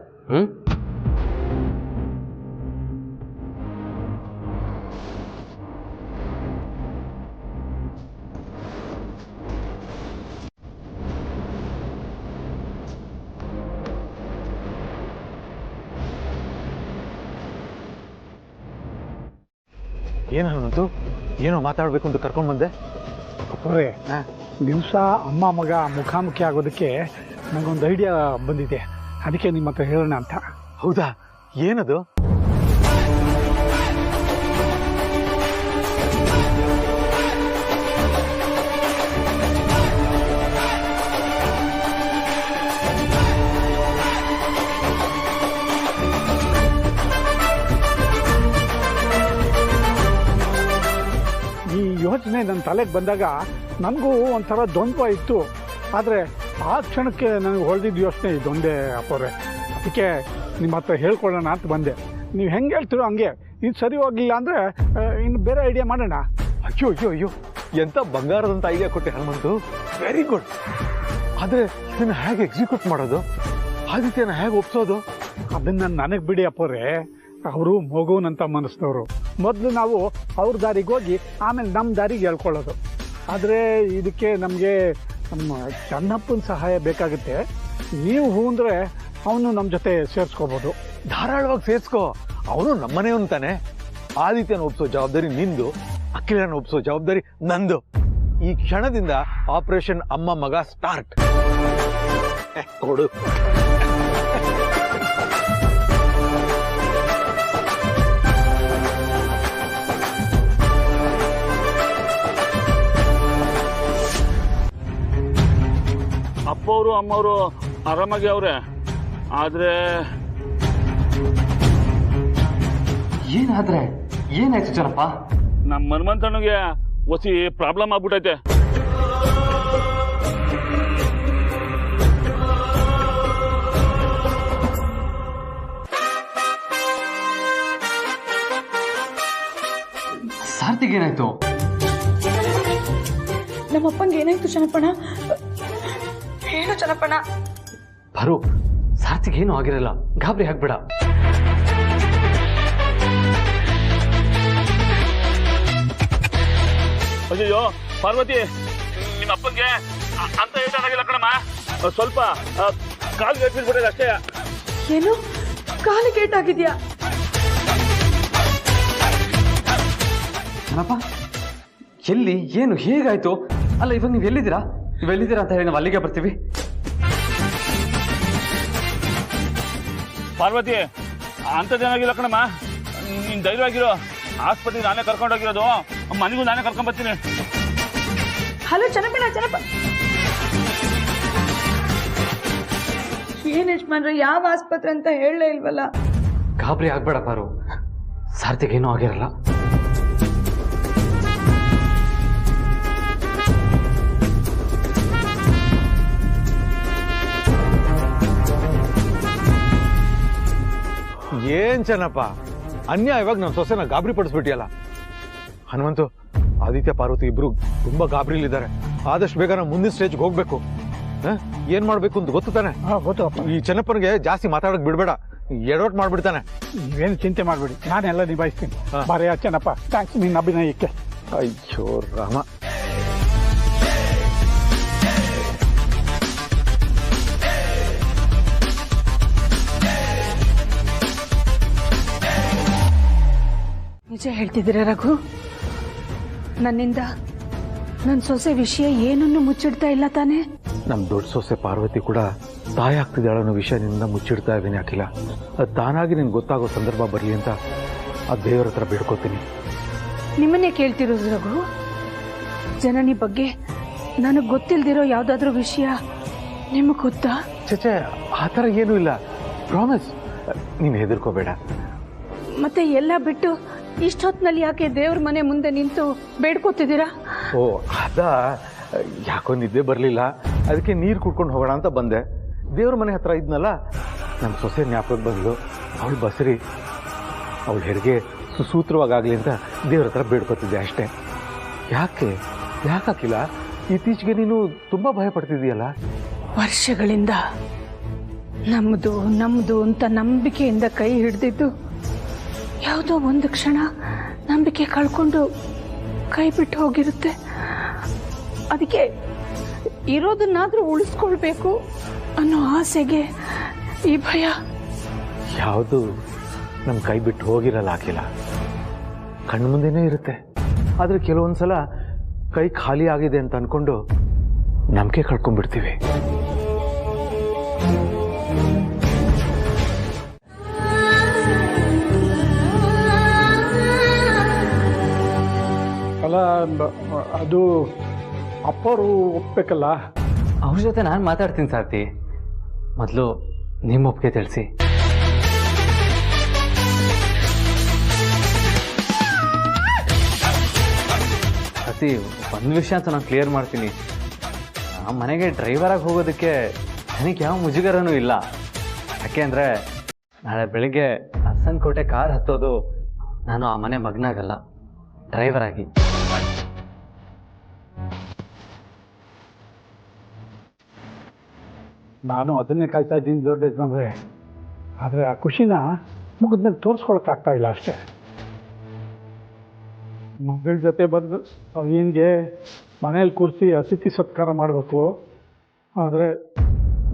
ಏನನ್ನೋದು? ಏನೋ ಮಾತಾಡಬೇಕು ಅಂತ ಕರ್ಕೊಂಡು ಬಂದೆ. ಅಪ್ಪರೇ, ದಿವಸ ಅಮ್ಮ ಮಗ ಮುಖಾಮುಖಿ ಆಗೋದಕ್ಕೆ ನನಗೊಂದು ಐಡಿಯಾ ಬಂದಿದೆ, ಅದಕ್ಕೆ ನಿಮ್ಮ ಹತ್ರ ಹೇಳೋಣ ಅಂತ. ಹೌದಾ? ಏನದು? ಈ ಯೋಚನೆ ನನ್ನ ತಲೆಗೆ ಬಂದಾಗ ನನಗೂ ಒಂಥರ ದ್ವಂದ್ವ ಇತ್ತು. ಆದರೆ ಆ ಕ್ಷಣಕ್ಕೆ ನನಗೆ ಹೊಳೆದಿದ್ದ ಯೋಚನೆ ಇದೊಂದೇ ಅಪ್ಪವ್ರೆ. ಅದಕ್ಕೆ ನಿಮ್ಮ ಹತ್ರ ಹೇಳ್ಕೊಳ್ಳೋಣ ಅಂತ ಬಂದೆ. ನೀವು ಹೆಂಗೆ ಹೇಳ್ತೀರೋ ಹಂಗೆ. ಇದು ಸರಿ ಹೋಗಲಿಲ್ಲ ಅಂದರೆ ಇನ್ನು ಬೇರೆ ಐಡಿಯಾ ಮಾಡೋಣ. ಅಯ್ಯೋ ಅಯ್ಯೋ ಅಯ್ಯೋ, ಎಂಥ ಬಂಗಾರದಂತ ಐಡಿಯಾ ಕೊಟ್ಟೆ ಹನುಮಂತು. Very good. ಆದರೆ ಇದನ್ನು ಹೇಗೆ ಎಕ್ಸಿಕ್ಯೂಟ್ ಮಾಡೋದು? ಆದಿತ್ಯನ ಹೇಗೆ ಒಪ್ಸೋದು? ಅದನ್ನು ನನಗೆ ಬಿಡಿ ಅಪ್ಪವ್ರೆ. ಅವರು ಮಗುವನಂತ ಮನಸ್ಸಿನವರು. ಮೊದಲು ನಾವು ಅವ್ರ ದಾರಿಗೆ ಹೋಗಿ ಆಮೇಲೆ ನಮ್ಮ ದಾರಿಗೆ ಹೇಳ್ಕೊಳ್ಳೋದು. ಆದರೆ ಇದಕ್ಕೆ ನಮಗೆ ನಮ್ಮ ಚೆನ್ನಪ್ಪನ ಸಹಾಯ ಬೇಕಾಗುತ್ತೆ. ನೀವು ಹೂ ಅಂದರೆ ಅವನು ನಮ್ಮ ಜೊತೆ ಸೇರಿಸ್ಕೋಬೋದು. ಧಾರಾಳವಾಗಿ ಸೇರಿಸ್ಕೋ. ಅವನು ನಮ್ಮನೆ ಅಂತಾನೆ. ಆದಿತ್ಯನ ಒಪ್ಸೋ ಜವಾಬ್ದಾರಿ ನಿಂದು, ಅಖಿಲನ ಒಪ್ಸೋ ಜವಾಬ್ದಾರಿ ನಂದು. ಈ ಕ್ಷಣದಿಂದ ಆಪರೇಷನ್ ಅಮ್ಮ ಮಗ ಸ್ಟಾರ್ಟ್. ಕೊಡು. ಅಪ್ಪವರು ಅಮ್ಮವರು ಆರಾಮಾಗಿ ಅವ್ರೆ. ಆದ್ರೆ ಏನಾದ್ರೆ ಏನಾಯ್ತು ಜನಪ್ಪ? ನಮ್ಮ ಹನುಮಂತನಿಗೆ ಒಸಿ ಪ್ರಾಬ್ಲಮ್ ಆಗ್ಬಿಟ್ಟೈತೆ. ಸಾರ್ಥಿಗೆ ಏನಾಯ್ತು? ನಮ್ಮಪ್ಪಂಗೆ ಏನಾಯ್ತು ಜನಪಣ? ಹೇಳು ಜನಪಣ. ಬರು, ಸಾರ್ಥಿಗೆ ಏನೂ ಆಗಿರಲ್ಲ, ಗಾಬರಿ ಆಗ್ಬೇಡ. ಅಯ್ಯೋ ಪಾರ್ವತಿ, ನಿಮ್ಮ ಅಪ್ಪಂಗೆ ಅಂತ ಏನಾಗಿಲ್ಲ ಕಣಮ್ಮ. ಸ್ವಲ್ಪ ಕಾಲು ಬಿಟ್ಬಿಟ್ಟಿದೆ ಅಷ್ಟೇ. ಏನು ಕಾಲಿಗೆ ಏಟಾಗಿದ್ಯಾ? ಏನಪ್ಪ, ಎಲ್ಲಿ, ಏನು, ಹೇಗಾಯ್ತು? ಅಲ್ಲ, ಇವಾಗ ನೀವು ಎಲ್ಲಿದ್ದೀರಾ? ನೀವೆಲ್ಲಿದ್ದೀರಾ ಅಂತ ಹೇಳಿ ನಾವು ಅಲ್ಲಿಗೆ ಬರ್ತೀವಿ. ಪಾರ್ವತಿ, ಅಂಥದ್ದೇನಾಗಿಲ್ಲ ಕಣಮ್ಮ. ನೀನ್ ಧೈರ್ಯವಾಗಿರೋ, ಆಸ್ಪತ್ರೆಗೆ ನಾನೇ ಕರ್ಕೊಂಡೋಗಿರೋದು, ಮನೆಗೂ ನಾನೇ ಕರ್ಕೊಂಡ್ ಬರ್ತೀನಿ. ಹಲೋ ಚೆನ್ನಪ್ಪ, ಏನ್ ಯಜಮಾನ್ರೆ, ಯಾವ ಆಸ್ಪತ್ರೆ ಅಂತ ಹೇಳಲೇ ಇಲ್ವಲ್ಲ? ಗಾಬರಿ ಆಗ್ಬೇಡ ಪಾರು, ಸಾರ್ಥಿಗೇನೂ ಆಗಿರಲ್ಲ. ಏನ್ ಚೆನ್ನಪ್ಪ, ಅನ್ಯಾಯವಾಗಿ ನನ್ನ ಸೊಸೆನ ಗಾಬರಿ ಪಡಿಸ್ಬಿಟ್ಟಿಯಲ್ಲ. ಹನುಮಂತು, ಆದಿತ್ಯ ಪಾರ್ವತಿ ಇಬ್ರು ತುಂಬಾ ಗಾಬರಿಲಿದ್ದಾರೆ. ಆದಷ್ಟು ಬೇಗ ನಾವು ಮುಂದಿನ ಸ್ಟೇಜ್ಗೆ ಹೋಗ್ಬೇಕು. ಏನ್ ಮಾಡ್ಬೇಕು ಅಂತ ಗೊತ್ತು ತಾನೆ? ಗೊತ್ತು. ಈ ಚೆನ್ನಪ್ಪನಿಗೆ ಜಾಸ್ತಿ ಮಾತಾಡಕ್ ಬಿಡ್ಬೇಡ, ಎಡವಟ್ ಮಾಡ್ಬಿಡ್ತಾನೆ. ನೀವೇನು ಚಿಂತೆ ಮಾಡ್ಬೇಡಿ, ನಾನೆಲ್ಲ ನಿಭಾಯಿಸ್ತೀನಿ. ಬಾರಿ ಚೆನ್ನಪ್ಪ, ಥ್ಯಾಂಕ್ಸ್ ನಿನ್ನ ಅಭಿನಯಕ್ಕೆ. ಅಯ್ಯೋ ರಾಮ. ನಿಜ ಹೇಳ್ತಿದ್ದೀರಾ ರಘು? ನನ್ನಿಂದ ನನ್ನ ಸೊಸೆ ವಿಷಯ ಏನನ್ನು ಮುಚ್ಚಿಡ್ತಾ ಇಲ್ಲ ತಾನೆ? ನಮ್ ದೊಡ್ಡ ಸೊಸೆ ಪಾರ್ವತಿ ಕೂಡ ತಾಯಿ ಆಗ್ತಿದ್ದಾಳ ಅನ್ನೋ ವಿಷಯ ನಿನ್ನಿಂದ ಮುಚ್ಚಿಡ್ತಾ ಇದ್ದೀನಿ ಅಖಿಲ. ಅದು ತಾನಾಗಿ ನಿನ್ಗೆ ಗೊತ್ತಾಗೋ ಸಂದರ್ಭ ಬರಲಿ ಅಂತ ಆ ದೇವರ ಹತ್ರ ಬೇಡ್ಕೋತೀನಿ. ನಿಮ್ಮನ್ನೇ ಕೇಳ್ತಿರೋದು ರಘು. ಜನನಿ ಬಗ್ಗೆ ನನಗೆ ಗೊತ್ತಿಲ್ದಿರೋ ಯಾವ್ದಾದ್ರೂ ವಿಷಯ ನಿಮಗೆ ಗೊತ್ತಾ? ಚಚೆ, ಆ ಥರ ಏನೂ ಇಲ್ಲ, ಪ್ರಾಮಿಸ್. ನೀನು ಹೆದರ್ಕೋಬೇಡ. ಮತ್ತೆ ಎಲ್ಲ ಬಿಟ್ಟು ಇಷ್ಟೊತ್ತಿನಲ್ಲಿ ಯಾಕೆ ದೇವ್ರ ಮನೆ ಮುಂದೆ ನಿಂತು ಬೇಡ್ಕೋತಿದ್ದೀರಾ? ಓ ಯಾಕೋ ನಿದ್ದೆ ಬರಲಿಲ್ಲ, ಅದಕ್ಕೆ ನೀರು ಕುಡ್ಕೊಂಡು ಹೋಗೋಣ ಅಂತ ಬಂದೆ. ದೇವ್ರ ಮನೆ ಹತ್ರ ಇದ್ನಲ್ಲ, ನಮ್ಮ ಸೊಸೆ ಜ್ಞಾಪಕಕ್ಕೆ ಬಂದ್ಲು. ಅವಳು ಬಸರಿ, ಅವಳ ಹೆರಿಗೆ ಸುಸೂತ್ರವಾಗಲಿ ಅಂತ ದೇವ್ರ ಹತ್ರ ಬೇಡ್ಕೊತಿದ್ದೆ ಅಷ್ಟೇ. ಯಾಕಾಕಿಲ್ಲ? ಇತ್ತೀಚೆಗೆ ನೀನು ತುಂಬಾ ಭಯ ಪಡ್ತಿದ್ದೀಯಲ್ಲ? ವರ್ಷಗಳಿಂದ ನಮ್ದು ಅಂತ ನಂಬಿಕೆಯಿಂದ ಕೈ ಹಿಡ್ದಿದ್ದು ಯಾವುದೋ ಒಂದು ಕ್ಷಣ ನಂಬಿಕೆ ಕಳ್ಕೊಂಡು ಕೈ ಬಿಟ್ಟು ಹೋಗಿರುತ್ತೆ. ಅದಕ್ಕೆ ಇರೋದನ್ನಾದ್ರೂ ಉಳಿಸ್ಕೊಳ್ಬೇಕು ಅನ್ನೋ ಆಸೆಗೆ ಈ ಭಯ. ಯಾವುದು ನಮ್ಮ ಕೈ ಬಿಟ್ಟು ಹೋಗಿರಲ್ಲ ಹಾಕಿಲ್ಲ, ಕಣ್ಣು ಮುಂದೆನೇ ಇರುತ್ತೆ. ಆದ್ರೆ ಕೆಲವೊಂದ್ಸಲ ಕೈ ಖಾಲಿ ಆಗಿದೆ ಅಂತ ಅನ್ಕೊಂಡು ನಂಬಿಕೆ ಕಳ್ಕೊಂಡ್ಬಿಡ್ತೀವಿ. ಅಲ್ಲ, ಅದು ಅಪ್ಪರು ಒಪ್ಬೇಕಲ್ಲ. ಅವ್ರ ಜೊತೆ ನಾನು ಮಾತಾಡ್ತೀನಿ ಸಾರ್ಥಿ. ಮೊದಲು ನಿಮ್ಮ ಒಪ್ಪಿಗೆ ತಿಳಿಸಿ. ಸಾರ್ಥಿ, ಒಂದು ವಿಷಯ ಅಂತ ನಾನು ಕ್ಲಿಯರ್ ಮಾಡ್ತೀನಿ. ಆ ಮನೆಗೆ ಡ್ರೈವರಾಗಿ ಹೋಗೋದಕ್ಕೆ ನನಗೆ ಯಾವ ಮುಜುಗರನೂ ಇಲ್ಲ. ಯಾಕೆ ಅಂದರೆ ನಾಳೆ ಬೆಳಿಗ್ಗೆ ಅರಸನಕೋಟೆ ಕಾರ್ ಹತ್ತೋದು ನಾನು ಆ ಮನೆ ಮಗನಾಗಲ್ಲ, ಡ್ರೈವರ್ ಆಗಿ. ನಾನು ಅದನ್ನೇ ಕಾಯ್ತಾ ಇದ್ದೀನಿ ದೊಡ್ಡ ಯಜಮಾನ್ರೆ. ಆದರೆ ಆ ಖುಷಿನ ಮುಗಿದ್ಮೇಲೆ ತೋರಿಸ್ಕೊಳಕ್ಕಾಗ್ತಾ ಇಲ್ಲ ಅಷ್ಟೇ. ಮಗಳ ಜೊತೆ ಬಂದು ಅವನಿಗೆ ಮನೇಲಿ ಕೂರಿಸಿ ಅತಿಥಿ ಸತ್ಕಾರ ಮಾಡಬೇಕು. ಆದರೆ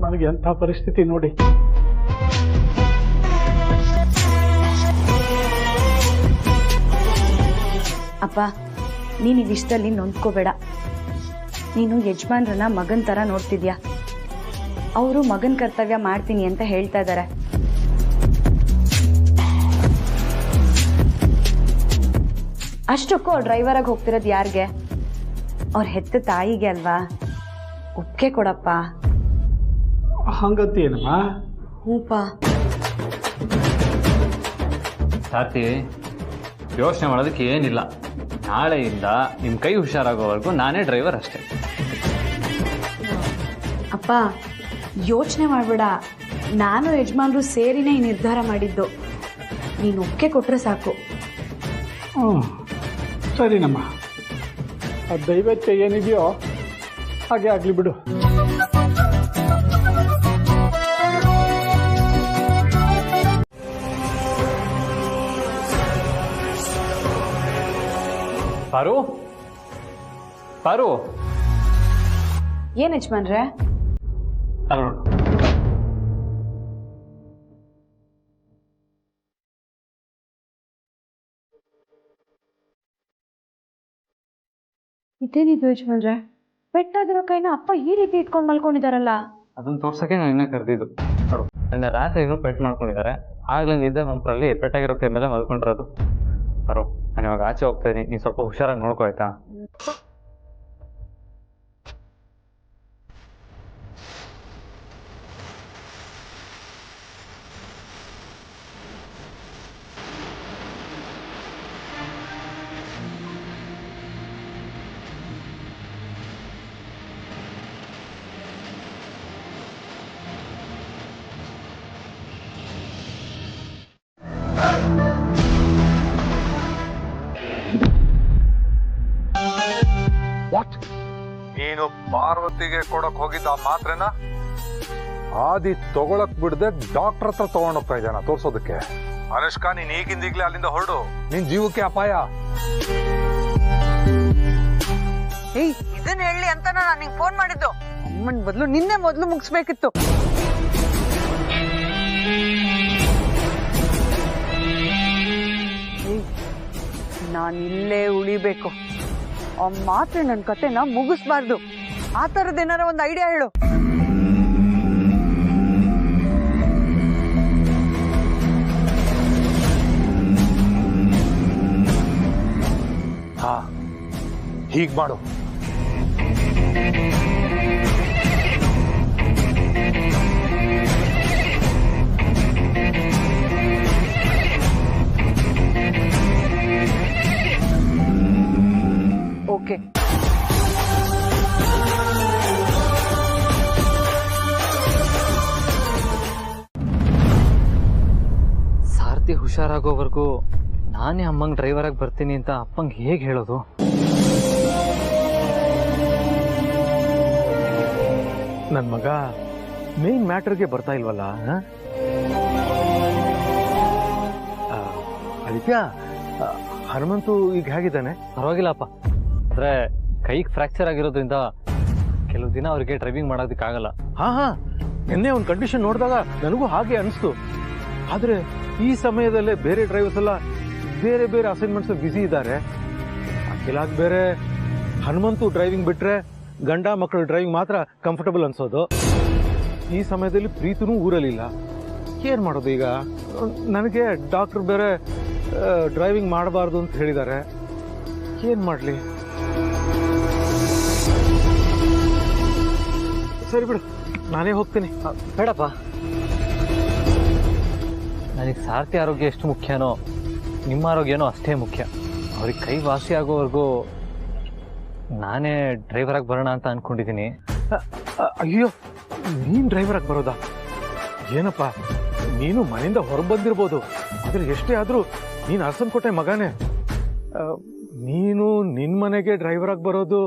ನನಗೆ ಎಂಥ ಪರಿಸ್ಥಿತಿ ನೋಡಿ. ಅಪ್ಪ, ನೀನು ಈ ವಿಷಯದಲ್ಲಿ ನೊಂದ್ಕೋಬೇಡ. ನೀನು ಯಜಮಾನ್ರನ್ನ ಮಗನ ಥರ ನೋಡ್ತಿದ್ಯಾ. ಅವರು ಮಗನ ಕರ್ತವ್ಯ ಮಾಡ್ತೀನಿ ಅಂತ ಹೇಳ್ತಾ ಇದ್ದಾರೆ. ಅಷ್ಟಕ್ಕೂ ಡ್ರೈವರಾಗಿ ಹೋಗ್ತಿರೋದು ಯಾರಿಗೆ? ಅವ್ರ ಹೆತ್ತ ತಾಯಿಗೆ ಅಲ್ವಾ? ಒಪ್ಪಿಗೆ ಕೊಡಪ್ಪ. ಹಂಗಂತ ಏನಮ್ಮ? ಹೂಪ. ಸಾರ್ಥಿ, ಯೋಚನೆ ಮಾಡೋದಕ್ಕೆ ಏನಿಲ್ಲ. ನಾಳೆಯಿಂದ ನಿಮ್ಮ ಕೈ ಹುಷಾರಾಗೋವರೆಗೂ ನಾನೇ ಡ್ರೈವರ್ ಅಷ್ಟೇ. ಅಪ್ಪ, ಯೋಚನೆ ಮಾಡಬೇಡ. ನಾನು ಯಜಮಾನ್ರು ಸೇರಿನೇ ಈ ನಿರ್ಧಾರ ಮಾಡಿದ್ದು. ನೀನು ಒಪ್ಪಿಗೆ ಕೊಟ್ಟರೆ ಸಾಕು. ಸರಿನಮ್ಮ, ಆ ದೈವಕ್ಕೆ ಏನಿದೆಯೋ ಹಾಗೆ ಆಗಲಿ ಬಿಡು. ಪಾರು, ಪಾರು. ಏನ್ ಯಜಮಾನ್ರೆ? ಇದೇನಿದು ಯಜಮಾನ್ರೆ? ಪೆಟ್ಟಾಗಿರೋ ಕೈನ ಅಪ್ಪ ಈ ರೀತಿ ಇಟ್ಕೊಂಡು ಮಲ್ಕೊಂಡಿದಾರಲ್ಲ. ಅದನ್ನ ತೋರ್ಸಕ್ಕೆ ನಾನು ಕರೆದಿದ್ದು. ನನ್ನ ರಾತ್ರಿಗೂ ಪೆಟ್ ಮಾಡ್ಕೊಂಡಿದ್ದಾರೆ. ಆಗ್ಲೇ ನಿದ್ದೆ ಮಂಪರಲ್ಲಿ ಪೆಟ್ಟಾಗಿರೋ ಕೈ ಮೇಲೆ ಮಲ್ಕೊಂಡಿರೋದು. ಬರೋ, ನಾನು ಇವಾಗ ಆಚೆ ಹೋಗ್ತಾ ಇದೀನಿ, ನೀನು ಸ್ವಲ್ಪ ಹುಷಾರಾಗಿ ನೋಡ್ಕೋ ಆಯ್ತಾ? ನೀನು ಪಾರ್ವತಿಗೆ ಕೊಡಕ್ ಹೋಗಿದ್ದ ಮಾತ್ರೆನ ಆದಿ ತಗೊಳಕ್ ಬಿಡದೆ ಡಾಕ್ಟರ್ ಹತ್ರ ತಗೊಂಡೋಗ್ತಾ ಇದ್ದಾನ ತೋರ್ಸೋದಕ್ಕೆ. ಅನುಷ್ಕಾ, ನೀನ್ ಈಗಿಂದೀಗ್ಲೇ ಅಲ್ಲಿಂದ ಹೊರಡು, ನಿನ್ ಜೀವಕ್ಕೆ ಅಪಾಯ. ಏಯ್, ಇದನ್ನ ಹೇಳಿ ಅಂತ ನಾನು ನಿಂಗೆ ಫೋನ್ ಮಾಡಿದ್ದು. ಅಮ್ಮನ್ ಬದಲು ನಿನ್ನೆ ಮೊದಲು ಮುಗಿಸ್ಬೇಕಿತ್ತು. ನಾನಿಲ್ಲೇ ಉಳಿಬೇಕು. ಆ ಮಾತ್ರ ನನ್ನ ಕತೆನ ಮುಗಿಸ್ಬಾರ್ದು. ಆ ಥರದ್ದೇನಾರ ಒಂದು ಐಡಿಯಾ ಹೇಳು. ಹಾ, ಹೀಗ್ ಮಾಡು. ಓಕೆ, ಸಾರಥಿ ಹುಷಾರಾಗೋವರೆಗೂ ನಾನೇ ಅಮ್ಮಂಗೆ ಡ್ರೈವರಾಗಿ ಬರ್ತೀನಿ ಅಂತ ಅಪ್ಪಂಗೆ ಹೇಗೆ ಹೇಳೋದು? ನನ್ನ ಮಗ ಮೇನ್ ಮ್ಯಾಟರ್ಗೆ ಬರ್ತಾ ಇಲ್ವಲ್ಲ. ಆದಿತ್ಯ, ಹನುಮಂತು ಈಗ ಹೇಗಿದ್ದಾನೆ? ಪರವಾಗಿಲ್ಲಪ್ಪ, ಆದರೆ ಕೈಗೆ ಫ್ರ್ಯಾಕ್ಚರ್ ಆಗಿರೋದ್ರಿಂದ ಕೆಲವು ದಿನ ಅವ್ರಿಗೆ ಡ್ರೈವಿಂಗ್ ಮಾಡೋದಕ್ಕಾಗಲ್ಲ. ಹಾ, ನಿನ್ನೆ ಒಂದು ಕಂಡೀಷನ್ ನೋಡಿದಾಗ ನನಗೂ ಹಾಗೆ ಅನಿಸ್ತು. ಆದರೆ ಈ ಸಮಯದಲ್ಲೇ ಬೇರೆ ಡ್ರೈವರ್ಸ್ ಎಲ್ಲ ಬೇರೆ ಬೇರೆ ಅಸೈನ್ಮೆಂಟ್ಸ್ ಬ್ಯುಸಿ ಇದ್ದಾರೆ. ಅಖಿಲಾಗ್ ಬೇರೆ ಹನುಮಂತು ಡ್ರೈವಿಂಗ್ ಬಿಟ್ರೆ ಗಂಡ ಮಕ್ಕಳು ಡ್ರೈವಿಂಗ್ ಮಾತ್ರ ಕಂಫರ್ಟಬಲ್ ಅನ್ಸೋದು. ಈ ಸಮಯದಲ್ಲಿ ಪ್ರೀತಿನೂ ಊರಲ್ಲಿಲ್ಲ. ಏನ್ ಮಾಡೋದು ಈಗ? ನನಗೆ ಡಾಕ್ಟರ್ ಬೇರೆ ಡ್ರೈವಿಂಗ್ ಮಾಡಬಾರ್ದು ಅಂತ ಹೇಳಿದ್ದಾರೆ. ಏನ್ ಮಾಡ್ಲಿ? ಸರಿ ಬಿಡು, ನಾನೇ ಹೋಗ್ತೀನಿ. ಬೇಡಪ್ಪ, ನನಗೆ ಸಾರಥಿ ಆರೋಗ್ಯ ಎಷ್ಟು ಮುಖ್ಯನೋ ನಿಮ್ಮ ಆರೋಗ್ಯನೂ ಅಷ್ಟೇ ಮುಖ್ಯ. ಅವ್ರಿಗೆ ಕೈ ವಾಸಿ ಆಗೋವರೆಗೂ ನಾನೇ ಡ್ರೈವರಾಗಿ ಬರೋಣ ಅಂತ ಅನ್ಕೊಂಡಿದ್ದೀನಿ. ಅಯ್ಯೋ, ನೀನ್ ಡ್ರೈವರಾಗಿ ಬರೋದಾ? ಏನಪ್ಪ, ನೀನು ಮನೆಯಿಂದ ಹೊರಗೆ ಬಂದಿರ್ಬೋದು, ಆದ್ರೆ ಎಷ್ಟೇ ಆದ್ರೂ ನೀನು ಅರಸನಕೋಟೆ ಮಗನೇ. ನೀನು ನಿನ್ ಮನೆಗೆ ಡ್ರೈವರಾಗಿ ಬರೋದು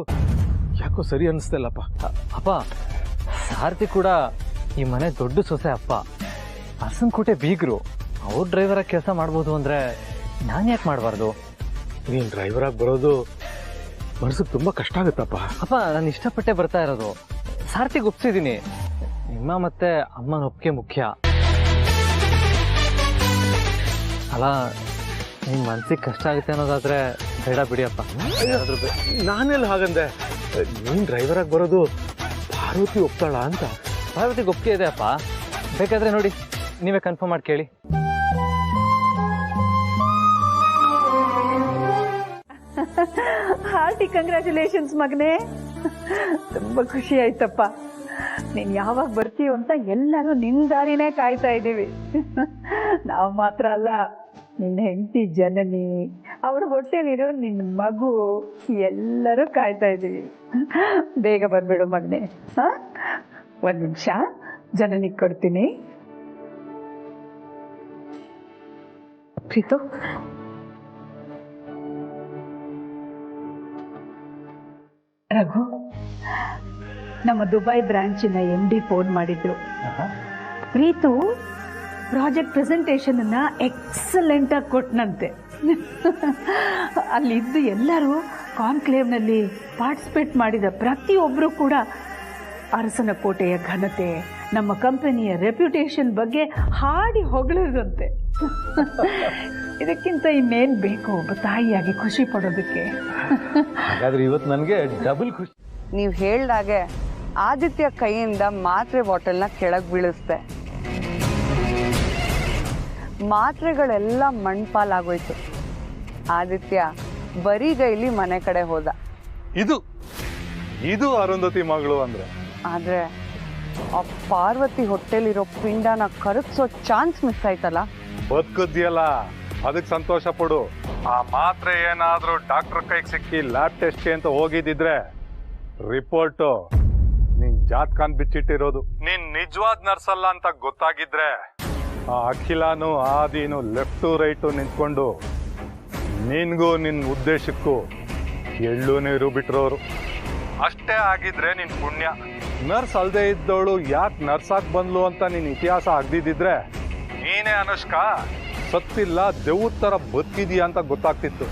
ಯಾಕೋ ಸರಿ ಅನಿಸ್ತಲ್ಲಪ್ಪ. ಅಪ್ಪ, ಸಾರಥಿ ಕೂಡ ಈ ಮನೆ ದೊಡ್ಡ ಸೊಸೆ. ಅಪ್ಪ ಅರಸನಕೋಟೆ ಬೀಗರು, ಅವ್ರು ಡ್ರೈವರಾಗಿ ಕೆಲಸ ಮಾಡ್ಬೋದು ಅಂದ್ರೆ ನಾನು ಯಾಕೆ ಮಾಡಬಾರ್ದು? ನೀನ್ ಡ್ರೈವರಾಗಿ ಬರೋದು ಮನಸ್ಸಿಗೆ ತುಂಬಾ ಕಷ್ಟ ಆಗುತ್ತಪ್ಪ. ಅಪ್ಪ, ನಾನು ಇಷ್ಟಪಟ್ಟೆ ಬರ್ತಾ ಇರೋದು. ಸಾರಥಿಗೆ ಒಪ್ಸಿದ್ದೀನಿ. ನಿಮ್ಮ ಮತ್ತೆ ಅಮ್ಮನ ಒಪ್ಪಿಗೆ ಮುಖ್ಯ ಅಲ್ಲ. ನಿಮ್ ಮನ್ಸಿಗೆ ಕಷ್ಟ ಆಗುತ್ತೆ ಅನ್ನೋದಾದ್ರೆ ಬೇಡ ಬಿಡಿಯಪ್ಪ. ನಾನೆಲ್ಲ ಹಾಗಂದೆ. ನೀನ್ ಡ್ರೈವರಾಗಿ ಬರೋದು ಪಾರ್ವತಿ ಒಪ್ತಾಳ ಅಂತ. ಪಾರ್ವತಿಗೆ ಒಪ್ಪಿಗೆ ಇದೆ ಅಪ್ಪ, ಬೇಕಾದ್ರೆ ನೋಡಿ ನೀವೇ ಕನ್ಫರ್ಮ್ ಮಾಡಿ ಕೇಳಿ. ಹಾರ್ಟಿ ಕಂಗ್ರ್ಯಾಚುಲೇಷನ್ಸ್ ಮಗನೇ. ತುಂಬಾ ಖುಷಿ ಆಯ್ತಪ್ಪ. ನೀನ್ ಯಾವಾಗ ಬರ್ತೀವಿ ಅಂತ ಎಲ್ಲರೂ ನಿನ್ ದಾರಿನೇ ಕಾಯ್ತಾ ಇದ್ದೀವಿ. ನಾವು ಮಾತ್ರ ಅಲ್ಲ, ನಿನ್ನ ಹೆಂಡತಿ ಜನನಿ, ಅವ್ರ ಹೊಟ್ಟೆಲಿರೋ ನಿನ್ನ ಮಗು, ಎಲ್ಲರೂ ಕಾಯ್ತಾ ಇದ್ದೀವಿ. ಬೇಗ ಬಂದ್ಬಿಡು ಮಗನೇ. ಒಂದ್ ನಿಮಿಷ ಜನನಿಗೆ ಕೊಡ್ತೀನಿ. ಪ್ರೀತು, ರಘು, ನಮ್ಮ ದುಬೈ ಬ್ರಾಂಚಿನ MD ಫೋನ್ ಮಾಡಿದ್ರು. ಪ್ರೀತು ಪ್ರಾಜೆಕ್ಟ್ ಪ್ರೆಸೆಂಟೇಷನ್ ಅನ್ನ ಎಕ್ಸಲೆಂಟ್ ಆಗಿ ಕೊಟ್ಟನಂತೆ. ಅಲ್ಲಿದ್ದು ಎಲ್ಲರೂ ಕಾನ್ಕ್ಲೇವ್ನಲ್ಲಿ ಪಾರ್ಟಿಸಿಪೇಟ್ ಮಾಡಿದ ಪ್ರತಿಯೊಬ್ಬರು ಕೂಡ ಅರಸನಕೋಟೆಯ ಘನತೆ, ನಮ್ಮ ಕಂಪನಿಯ ರೆಪ್ಯುಟೇಷನ್ ಬಗ್ಗೆ ಹಾಡಿ ಹೊಗಳಿದಂತೆ. ಇದಕ್ಕಿಂತ ಇನ್ನೇನು ಬೇಕು ಒಬ್ಬ ತಾಯಿಯಾಗಿ ಖುಷಿ ಪಡೋದಕ್ಕೆ? ಹಾಗಾದ್ರೆ ಇವತ್ತು ನನಗೆ ಡಬಲ್ ಖುಷಿ. ನೀವು ಹೇಳ್ದಾಗೆ ಆದಿತ್ಯ ಕೈಯಿಂದ ಮಾತ್ರೆ ಬಾಟಲ್ನ ಕೆಳಗೆ ಬೀಳಿಸ್ದೆ. ಮಾತ್ರೆಗಳೆಲ್ಲ ಮಣ್ಪಾಲಾಗೋಯ್ತು. ಆದಿತ್ಯ ಬರಿಗೈಲಿ ಮನೆ ಕಡೆ ಹೋದ. ಇದು ಅರುಂಧತಿ ಮಗಳು ಅಂದ್ರೆ. ಆದ್ರೆ ಆ ಪಾರ್ವತಿ ಹೊಟ್ಟೆಲಿರೋ ಪಿಂಡನ ಕರಗಿಸೋ ಚಾನ್ಸ್ ಮಿಸ್ ಆಯ್ತಲ್ಲ. ಬದುಕದ್ಯಲ್ಲ, ಅದಕ್ಕೆ ಸಂತೋಷ ಪಡು. ಆ ಮಾತ್ರೆ ಏನಾದ್ರೂ ಡಾಕ್ಟರ್ ಕೈಗೆ ಸಿಕ್ಕಿ ಲ್ಯಾಬ್ ಟೆಸ್ಟ್ಗೆ ಅಂತ ಹೋಗಿದ್ದಿದ್ರೆ ರಿಪೋರ್ಟು ನಿನ್ ಜಾತ್ಕಾನ್ ಬಿಚ್ಚಿಟ್ಟಿರೋದು. ನೀನ್ ನಿಜವಾದ ನರ್ಸ್ ಅಲ್ಲ ಅಂತ ಗೊತ್ತಾಗಿದ್ರೆ ಆ ಅಖಿಲಾನು ಆದಿನು ಲೆಫ್ಟು ರೈಟು ನಿಂತ್ಕೊಂಡು ನಿನ್ಗೂ ನಿನ್ ಉದ್ದೇಶಕ್ಕೂ ಎಳ್ಳು ನೀರು ಬಿಟ್ಟಿರೋರು. ಅಷ್ಟೇ ಆಗಿದ್ರೆ ನಿನ್ ಪುಣ್ಯ. ನರ್ಸ್ ಅಲ್ದೇ ಇದ್ದವಳು ಯಾಕೆ ನರ್ಸ್ ಆಗಿ ಬಂದ್ಲು ಅಂತ ನಿನ್ ಇತಿಹಾಸ ಆಗದಿದ್ದಿದ್ರೆ ನೀನೇ ಅನುಷ್ಕಾ ಸತ್ತಿಲ್ಲ ದೆವ್ವದ ಥರ ಬದುಕಿದೀಯ ಅಂತ ಗೊತ್ತಾಗ್ತಿತ್ತು.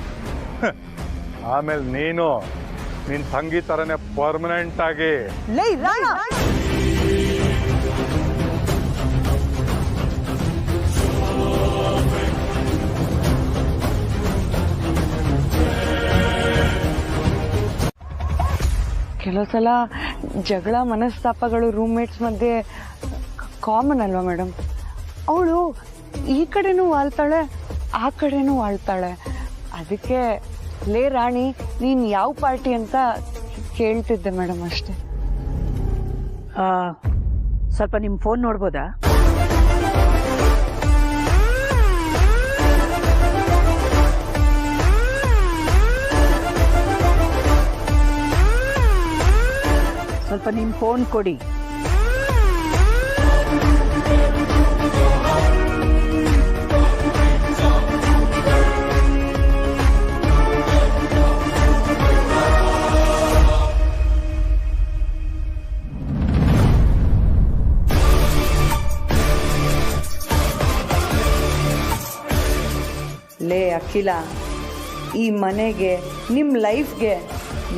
ಆಮೇಲೆ ನೀನು ನಿನ್ ತಂಗಿ ಥರನೇ ಪರ್ಮನೆಂಟ್ ಆಗಿ ಕೆಲವು ಸಲ ಜಗಳ ಮನಸ್ತಾಪಗಳು ರೂಮ್ಮೇಟ್ಸ್ ಮಧ್ಯೆ ಕಾಮನ್ ಅಲ್ವಾ ಮೇಡಮ್? ಅವಳು ಈ ಕಡೆನೂ ವಾಳ್ತಾಳೆ, ಆ ಕಡೆನೂ ವಾಳ್ತಾಳೆ. ಅದಕ್ಕೆ ಲೇ ರಾಣಿ ನೀನ್ ಯಾವ ಪಾರ್ಟಿ ಅಂತ ಕೇಳ್ತಿದ್ದೆ ಮೇಡಮ್ ಅಷ್ಟೇ. ಸ್ವಲ್ಪ ನಿಮ್ಮ ಫೋನ್ ನೋಡ್ಬೋದಾ? ಸ್ವಲ್ಪ ನಿಮ್ಮ ಫೋನ್ ಕೊಡಿ. ಲೇ ಅಖಿಲ, ಈ ಮನೆಗೆ ನಿಮ್ಮ ಲೈಫ್ಗೆ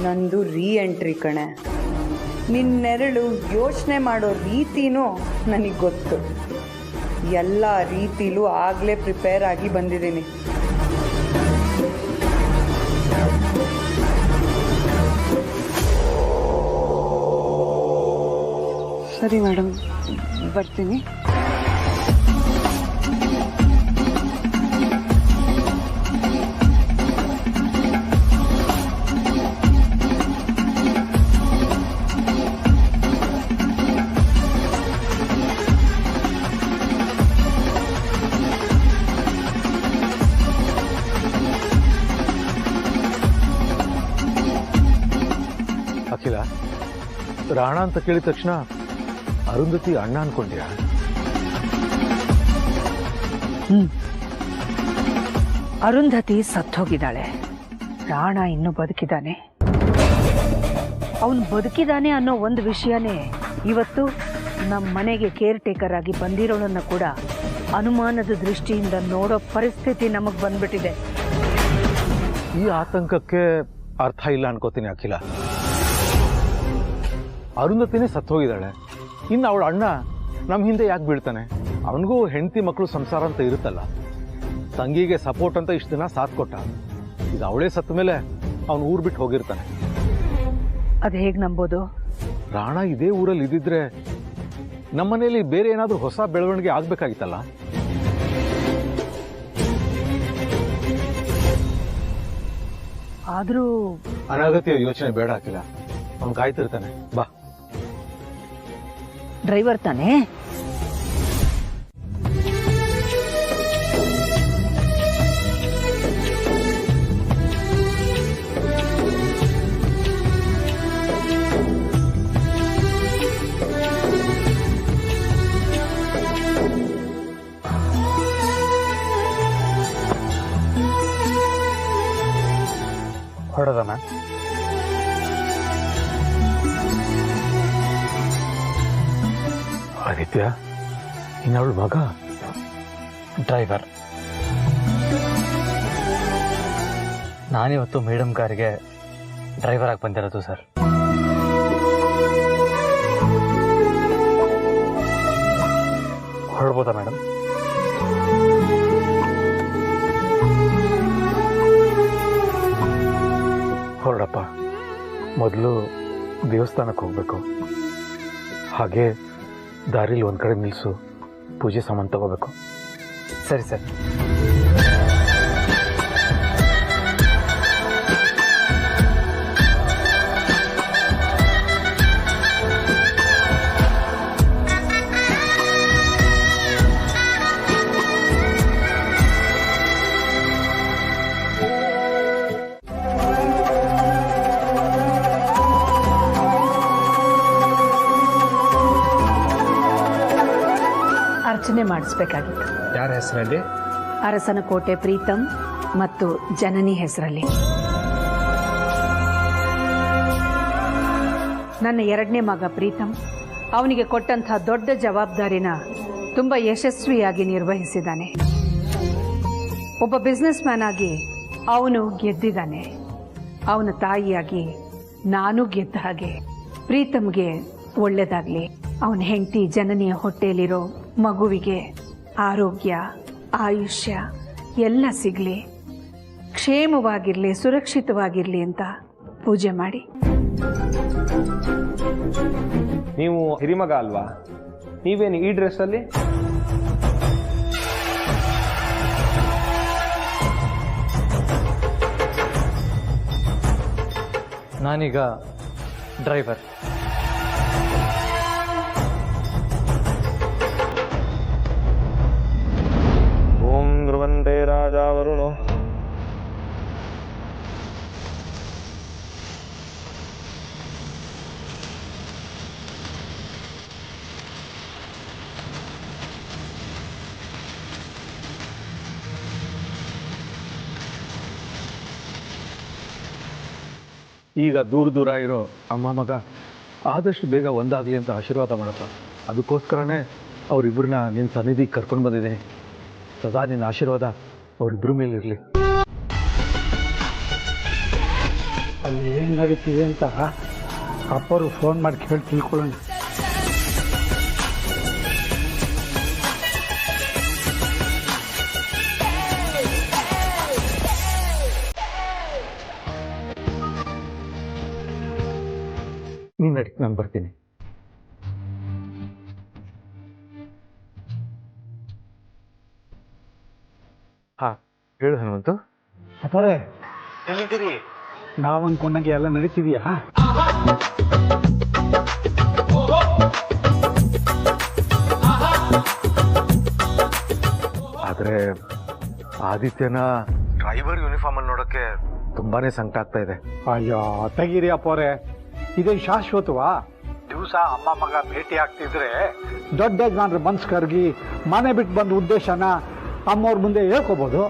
ನಂದು ರೀ ಎಂಟ್ರಿ ಕಣೆ. ನಿನ್ನೆರಳು ಯೋಚನೆ ಮಾಡೋ ರೀತಿನೂ ನನಗೆ ಗೊತ್ತು. ಎಲ್ಲ ರೀತಿಲೂ ಆಗಲೇ ಪ್ರಿಪೇರ್ ಆಗಿ ಬಂದಿದ್ದೀನಿ. ಸರಿ ಮೇಡಮ್, ಬರ್ತೀನಿ. ಅಖಿಲ, ರಾಣ ಅಂತ ಕೇಳಿದ ತಕ್ಷಣ ಅರುಂಧತಿ ಅಣ್ಣ ಅನ್ಕೊಂಡ್ಯಾ? ಅರುಂಧತಿ ಸತ್ತೋಗಿದ್ದಾಳೆ, ರಾಣ ಇನ್ನೂ ಬದುಕಿದ್ದಾನೆ. ಅವನು ಬದುಕಿದ್ದಾನೆ ಅನ್ನೋ ಒಂದು ವಿಷಯನೇ ಇವತ್ತು ನಮ್ಮ ಮನೆಗೆ ಕೇರ್ ಟೇಕರ್ ಆಗಿ ಬಂದಿರೋಳನ್ನ ಕೂಡ ಅನುಮಾನದ ದೃಷ್ಟಿಯಿಂದ ನೋಡೋ ಪರಿಸ್ಥಿತಿ ನಮಗೆ ಬಂದ್ಬಿಟ್ಟಿದೆ. ಈ ಆತಂಕಕ್ಕೆ ಅರ್ಥ ಇಲ್ಲ ಅನ್ಕೋತೀನಿ ಅಖಿಲ. ಅರುಂಧತಿನೇ ಸತ್ತೋಗಿದ್ದಾಳೆ, ಇನ್ನು ಅವಳ ಅಣ್ಣ ನಮ್ಮ ಹಿಂದೆ ಯಾಕೆ ಬೀಳ್ತಾನೆ? ಅವನಿಗೂ ಹೆಂಡತಿ ಮಕ್ಕಳು ಸಂಸಾರ ಅಂತ ಇರುತ್ತಲ್ಲ. ತಂಗಿಗೆ ಸಪೋರ್ಟ್ ಅಂತ ಇಷ್ಟು ದಿನ ಸಾಥ್ ಕೊಟ್ಟ. ಈಗ ಅವಳೇ ಸತ್ತ ಮೇಲೆ ಅವನು ಊರು ಬಿಟ್ಟು ಹೋಗಿರ್ತಾನೆ. ಅದು ಹೇಗೆ ನಂಬೋದು? ರಾಣ ಇದೇ ಊರಲ್ಲಿ ಇದ್ದಿದ್ರೆ ನಮ್ಮನೇಲಿ ಬೇರೆ ಏನಾದರೂ ಹೊಸ ಬೆಳವಣಿಗೆ ಆಗ್ಬೇಕಾಗಿತ್ತಲ್ಲ. ಆದ್ರೂ ಅನಗತ್ಯ ಯೋಚನೆ ಬೇಡ ಅಖಿಲ, ಅವನು ಕಾಯ್ತಿರ್ತಾನೆ. ಬಾ. ಡ್ರೈವರ್ ತಾನೇ? ಹೊಡೆದನ? ಆದಿತ್ಯ, ಇನ್ನವಳು ಮಗ ಡ್ರೈವರ್. ನಾನಿವತ್ತು ಮೇಡಮ್ ಕಾರಿಗೆ ಡ್ರೈವರ್ ಆಗಿ ಬಂದಿರೋದು ಸರ್. ಹೊರಡ್ಬೋದಾ ಮೇಡಮ್? ಹೊರಡಪ್ಪ. ಮೊದಲು ದೇವಸ್ಥಾನಕ್ಕೆ ಹೋಗ್ಬೇಕು. ಹಾಗೆ ದಾರಿಲಿ ಒಂದು ಕಡೆ ನಿಲ್ಲಿಸು, ಪೂಜೆ ಸಾಮಾನು ತಗೋಬೇಕು. ಸರಿ ಸರಿ. ಅರ್ಚನೆ ಮಾಡಿಸ್ಬೇಕಾಗಿತ್ತು. ಯಾರ ಹೆಸರಲ್ಲಿ? ಅರಸನ ಕೋಟೆ ಪ್ರೀತಮ್ ಮತ್ತು ಜನನಿ ಹೆಸರಲ್ಲಿ. ನನ್ನ 2ನೇ ಮಗ ಪ್ರೀತಮ್ ಅವನಿಗೆ ಕೊಟ್ಟಂತಹ ದೊಡ್ಡ ಜವಾಬ್ದಾರಿನ ತುಂಬ ಯಶಸ್ವಿಯಾಗಿ ನಿರ್ವಹಿಸಿದ್ದಾನೆ. ಒಬ್ಬ ಬಿಸ್ನೆಸ್ ಮ್ಯಾನ್ ಆಗಿ ಅವನು ಗೆದ್ದಿದ್ದಾನೆ. ಅವನ ತಾಯಿಯಾಗಿ ನಾನು ಗೆದ್ದ ಹಾಗೆ ಪ್ರೀತಮ್ಗೆ ಒಳ್ಳೆಯದಾಗಲಿ. ಅವನ ಹೆಂಡತಿ ಜನನಿಯ ಹೊಟ್ಟೆಯಲ್ಲಿರೋ ಮಗುವಿಗೆ ಆರೋಗ್ಯ, ಆಯುಷ್ಯ ಎಲ್ಲ ಸಿಗಲಿ, ಕ್ಷೇಮವಾಗಿರಲಿ, ಸುರಕ್ಷಿತವಾಗಿರಲಿ ಅಂತ ಪೂಜೆ ಮಾಡಿ. ನೀವು ಹಿರಿಮಗ ಅಲ್ವಾ? ನೀವೇನು ಈ ಡ್ರೆಸ್ಸಲ್ಲಿ? ನಾನೀಗ ಡ್ರೈವರ್. ಓಂ ಧ್ರುವಂತೆ ರಾಜ ವರುಣೋ. ಈಗ ದೂರ ದೂರ ಇರೋ ಅಮ್ಮ ಮಗ ಆದಷ್ಟು ಬೇಗ ಒಂದಾಗಲಿ ಅಂತ ಆಶೀರ್ವಾದ ಮಾಡಪ್ಪ. ಅದಕ್ಕೋಸ್ಕರನೇ ಅವರಿಬ್ಬರನ್ನ ನಿನ್ನ ಸನ್ನಿಧಿಗೆ ಕರ್ಕೊಂಡು ಬಂದಿದ್ದೀನಿ. ಸದಾ ನಿನ್ನ ಆಶೀರ್ವಾದ ಅವರಿಬ್ಬರ ಮೇಲೆ ಇರಲಿ. ಅಲ್ಲಿ ಏನು ನಡೀತಿದೆ ಅಂತ ಅಪ್ಪರು ಫೋನ್ ಮಾಡಿ ಕೇಳಿ ತಿಳ್ಕೊಳ್ಳೋಣ. ನೀನು ನಡಿ, ನಾನು ಬರ್ತೀನಿ. ಹಾಂ ಹೇಳು ಹನುಮಂತು. ಅಪ್ಪರೇ ಎಲ್ಲಿದ್ದೀರಿ? ನಾವು ಅಂದ್ಕೊಂಡಂಗೆ ಎಲ್ಲ ನಡೀತಿದೆಯಾ? ಆದರೆ ಆದಿತ್ಯನ ಡ್ರೈವರ್ ಯೂನಿಫಾರ್ಮಲ್ಲಿ ನೋಡೋಕ್ಕೆ ತುಂಬಾನೇ ಸಂಕಟ ಆಗ್ತಾ ಇದೆ. ಅಯ್ಯೋ ತೆಗೀರಿ ಅಪ್ಪರೇ, ಇದೇ ಶಾಶ್ವತವಾ? ದಿವಸ ಅಮ್ಮ ಮಗ ಭೇಟಿ ಆಗ್ತಿದ್ರೆ ದೊಡ್ಡ ಯಜಮಾನ್ರ ಮನ್ಸು ಕರಗಿ ಮನೆ ಬಿಟ್ಟು ಬಂದ ಉದ್ದೇಶನ ಅಮ್ಮವ್ರ ಮುಂದೆ ಹೇಳ್ಕೋಬೋದು.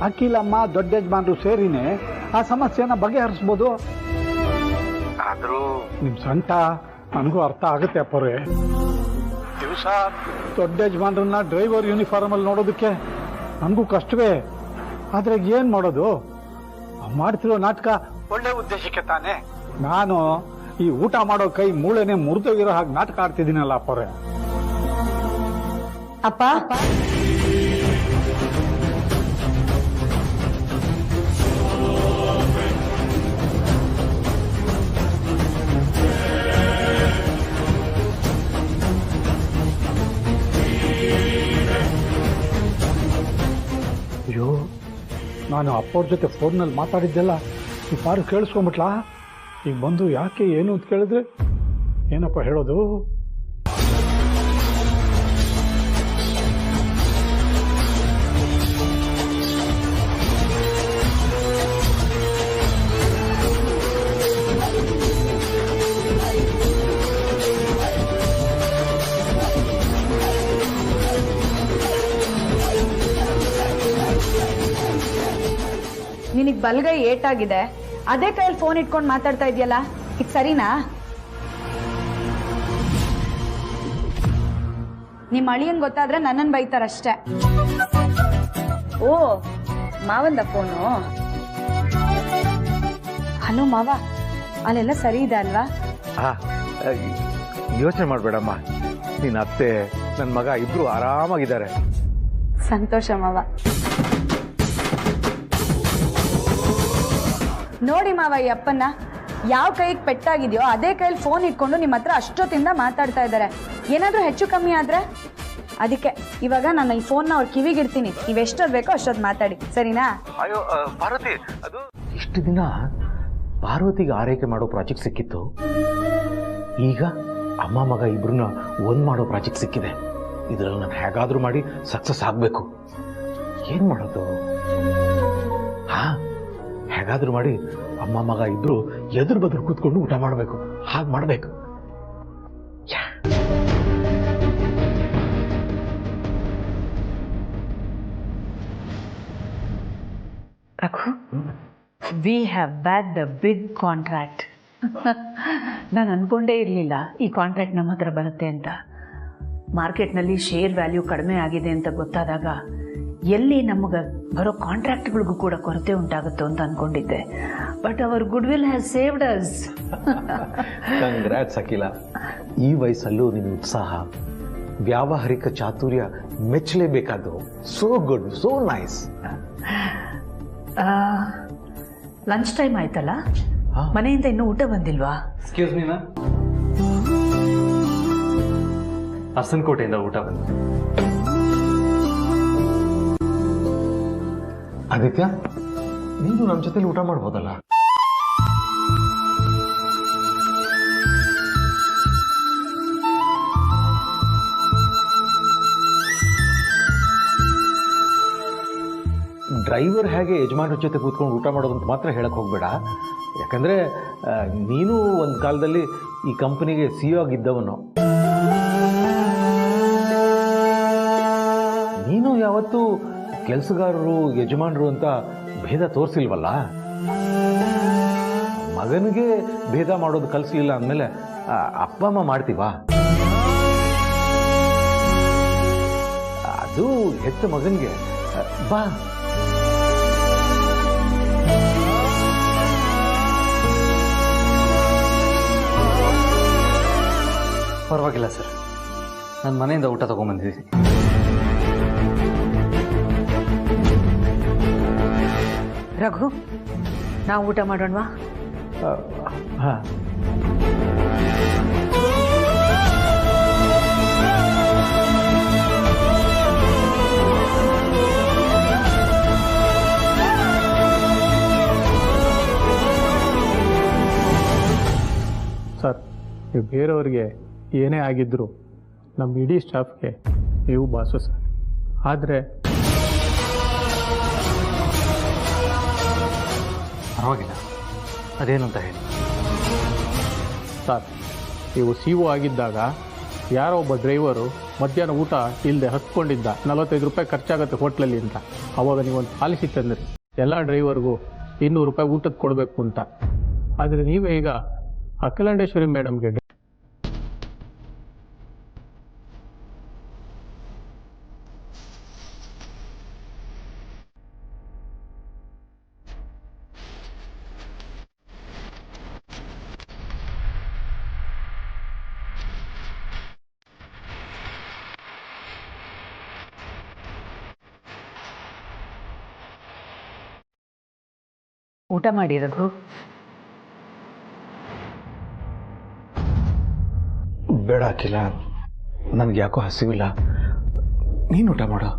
ಅಖಿಲಮ್ಮ ದೊಡ್ಡ ಯಜಮಾನ್ರು ಸೇರಿನೇ ಆ ಸಮಸ್ಯೆನ ಬಗೆಹರಿಸ್ಬೋದು. ಆದರೂ ನಿಮ್ಮ ಸಂಕಟ ನನಗೂ ಅರ್ಥ ಆಗುತ್ತೆ ಅಪ್ಪರೇ. ದಿವಸ ದೊಡ್ಡ ಯಜಮಾನ್ರನ್ನ ಡ್ರೈವರ್ ಯೂನಿಫಾರ್ಮಲ್ಲಿ ನೋಡೋದಕ್ಕೆ ನನಗೂ ಕಷ್ಟವೇ. ಆದರೆ ಏನು ಮಾಡೋದು? ಮಾಡ್ತಿರೋ ನಾಟಕ ಒಳ್ಳೆ ಉದ್ದೇಶಕ್ಕೆ ತಾನೆ. ನಾನು ಈ ಊಟ ಮಾಡೋ ಕೈ ಮೂಳೆನೆ ಮುರಿದೋಗಿರೋ ಹಾಗೆ ನಾಟಕ ಆಡ್ತಿದ್ದೀನಲ್ಲ ಅಪ್ಪರೇ. ಅಪ್ಪ ಅಯ್ಯೋ, ನಾನು ಅಪ್ಪವ್ರ ಜೊತೆ ಫೋನ್ನಲ್ಲಿ ಮಾತಾಡಿದ್ದೆಲ್ಲ ಈ ಪಾರು ಕೇಳಿಸ್ಕೊಂಬಿಟ್ಲಾ? ಈಗ ಬಂದು ಯಾಕೆ ಏನು ಅಂತ ಕೇಳಿದ್ರೆ ಏನಪ್ಪ ಹೇಳೋದು? ನಿನಗೆ ಬಲ್ಗೈ ಏಟಾಗಿದೆ, ಅದೇ ಕೈಯಲ್ಲಿ ಫೋನ್ ಇಟ್ಕೊಂಡು ಮಾತಾಡ್ತಾ ಇದೆಯಲ್ಲ, ಇದು ಸರಿನಾ? ನಿಮ್ಮ ಅಳಿಯನ್ ಗೊತ್ತಾದ್ರೆ ನನ್ನನ್ನು ಬೈತಾರಷ್ಟೇ. ಓ ಮಾವಂದ ಫೋನು? ಹಲೋ ಮಾವ, ಅಲ್ಲೆಲ್ಲ ಸರಿ ಇದೆ ಅಲ್ವಾ? ಯೋಚನೆ ಮಾಡಬೇಡಮ್ಮ, ನಿನ್ನ ಅತ್ತೆ ನನ್ನ ಮಗ ಇಬ್ರು ಆರಾಮಾಗಿದ್ದಾರೆ. ಸಂತೋಷ ಮಾವ. ನೋಡಿ ಮಾವ, ಈ ಅಪ್ಪನ್ನ ಯಾವ ಕೈಗೆ ಪೆಟ್ಟಾಗಿದೆಯೋ ಅದೇ ಕೈಯಲ್ಲಿ ಫೋನ್ ಇಟ್ಕೊಂಡು ನಿಮ್ಮ ಹತ್ರ ಅಷ್ಟೊತ್ತಿಂದ ಮಾತಾಡ್ತಾ ಇದ್ದಾರೆ. ಏನಾದ್ರೂ ಹೆಚ್ಚು ಕಮ್ಮಿ ಆದ್ರೆ ಅದಕ್ಕೆ ಇವಾಗ ನಾನು ಈ ಫೋನ್ನ ಅವ್ರ ಕಿವಿಗೆ ಇಡ್ತೀನಿ ನೀವು ಎಷ್ಟೊತ್ತು ಬೇಕೋ ಅಷ್ಟೊತ್ತು ಮಾತಾಡಿ ಸರಿನಾ? ಅಯ್ಯೋ ಪಾರ್ವತಿ, ಅದು ಇಷ್ಟು ದಿನ ಪಾರ್ವತಿಗೆ ಆರೈಕೆ ಮಾಡೋ ಪ್ರಾಜೆಕ್ಟ್ ಸಿಕ್ಕಿತ್ತು, ಈಗ ಅಮ್ಮ ಮಗ ಇಬ್ರನ್ನ ಒಂದ್ ಮಾಡೋ ಪ್ರಾಜೆಕ್ಟ್ ಸಿಕ್ಕಿದೆ. ಇದ್ರಲ್ಲಿ ನಾನು ಹೇಗಾದ್ರೂ ಮಾಡಿ ಸಕ್ಸಸ್ ಆಗ್ಬೇಕು. ಏನ್ ಮಾಡೋದು? ಹಾ, ಹೇಗಾದ್ರೂ ಮಾಡಿ ಅಮ್ಮ ಮಗ ಇಬ್ರು ಎದುರು ಬದುರು ಕೂತ್ಕೊಂಡು ಊಟ ಮಾಡಬೇಕು. ಹಾಗೆ ಮಾಡಬೇಕು. Raghu, we have bagged the big contract. ನಾನು ಅಂದ್ಕೊಂಡೇ ಇರಲಿಲ್ಲ ಈ ಕಾಂಟ್ರಾಕ್ಟ್ ನಮ್ಮ ಹತ್ರ ಬರುತ್ತೆ ಅಂತ. ಮಾರ್ಕೆಟ್ನಲ್ಲಿ ಶೇರ್ ವ್ಯಾಲ್ಯೂ ಕಡಿಮೆ ಆಗಿದೆ ಅಂತ ಗೊತ್ತಾದಾಗ ಎಲ್ಲಿ ನಮಗೆ ಬರೋ ಕಾಂಟ್ರಾಕ್ಟ್ಗಳಿಗೂ ಕೂಡ ಕೊರತೆ ಉಂಟಾಗುತ್ತೋ ಅಂತ ಅಂದ್ಕೊಂಡಿದ್ದೆ. But our good will has saved us. Congrats Akhila. ಈ ವಯಸ್ಸಲ್ಲೂ ನಿನ್ನ ಉತ್ಸಾಹ, ವ್ಯಾವಹಾರಿಕ ಚಾತುರ್ಯ ಮೆಚ್ಚಲೇಬೇಕಾದ್ದು. So good, so nice. Lunch time ಆಯ್ತಲ್ಲ, ಮನೆಯಿಂದ ಇನ್ನೂ ಊಟ ಬಂದಿಲ್ವಾ? ಎಕ್ಸ್ಕ್ಯೂಸ್ ಮೀ ಮ್ಯಾಮ್, ಅರ್ಸನ್ಕೋಟೆಯಿಂದ ಊಟ ಬಂದಿದೆ. ಆದಿತ್ಯ, ನೀನು ನಮ್ಮ ಜೊತೆಲಿ ಊಟ ಮಾಡ್ಬೋದಲ್ಲ? ಡ್ರೈವರ್ ಹೇಗೆ ಯಜಮಾನ್ರ ಜೊತೆ ಕೂತ್ಕೊಂಡು ಊಟ ಮಾಡೋದಂತ ಮಾತ್ರ ಹೇಳಕ್ ಹೋಗ್ಬೇಡ. ಯಾಕಂದ್ರೆ ನೀನು ಒಂದು ಕಾಲದಲ್ಲಿ ಈ ಕಂಪನಿಗೆ CEO ಆಗಿದ್ದವನು. ನೀನು ಯಾವತ್ತೂ ಕೆಲಸಗಾರರು ಯಜಮಾನರು ಅಂತ ಭೇದ ತೋರಿಸಿಲ್ವಲ್ಲ. ಮಗನಿಗೆ ಭೇದ ಮಾಡೋದು ಕಲಿಸಲಿಲ್ಲ ಅಂದಮೇಲೆ ಅಪ್ಪ ಅಮ್ಮ ಮಾಡ್ತೀವಾ? ಅದು ಹೆತ್ತ ಮಗನಿಗೆ. ಬಾ. ಪರವಾಗಿಲ್ಲ ಸರ್, ನಾನು ಮನೆಯಿಂದ ಊಟ ತಗೊಂಡ್ಬಂದಿದ್ದೀನಿ. ರಘು, ನಾವು ಊಟ ಮಾಡೋಣವಾ? ಹಾಂ. ಸರ್, ನೀವು ಬೇರೆಯವ್ರಿಗೆ ಏನೇ ಆಗಿದ್ರು ನಮ್ಮ ಇಡೀ ಸ್ಟಾಫ್ಗೆ ನೀವು ಬಾಸು ಸರ್. ಆದರೆ ಪರವಾಗಿಲ್ಲ, ಅದೇನು ಅಂತ ಹೇಳಿ. ಸರ್, ನೀವು CEO ಆಗಿದ್ದಾಗ ಯಾರೋ ಒಬ್ಬ ಡ್ರೈವರು ಮಧ್ಯಾಹ್ನ ಊಟ ಇಲ್ಲದೆ ಹತ್ಕೊಂಡಿದ್ದ, 45 ರೂಪಾಯಿ ಖರ್ಚಾಗುತ್ತೆ ಹೋಟ್ಲಲ್ಲಿ ಅಂತ. ಅವಾಗ ನೀವೊಂದು ಪಾಲಿಸಿ ತಂದ್ರಿ, ಎಲ್ಲ ಡ್ರೈವರ್ಗೂ 200 ರೂಪಾಯಿ ಊಟದ ಕೊಡಬೇಕು ಅಂತ. ಆದರೆ ನೀವೇ ಈಗ ಅಖಿಲಾಂಡೇಶ್ವರಿ ಮೇಡಮ್ಗೆ ಊಟ ಮಾಡಿ ರಘು. ಬೇಡ ಅಖಿಲ, ನನಗೆ ಯಾಕೋ ಹಸಿವಿಲ್ಲ. ನೀನು ಊಟ ಮಾಡು.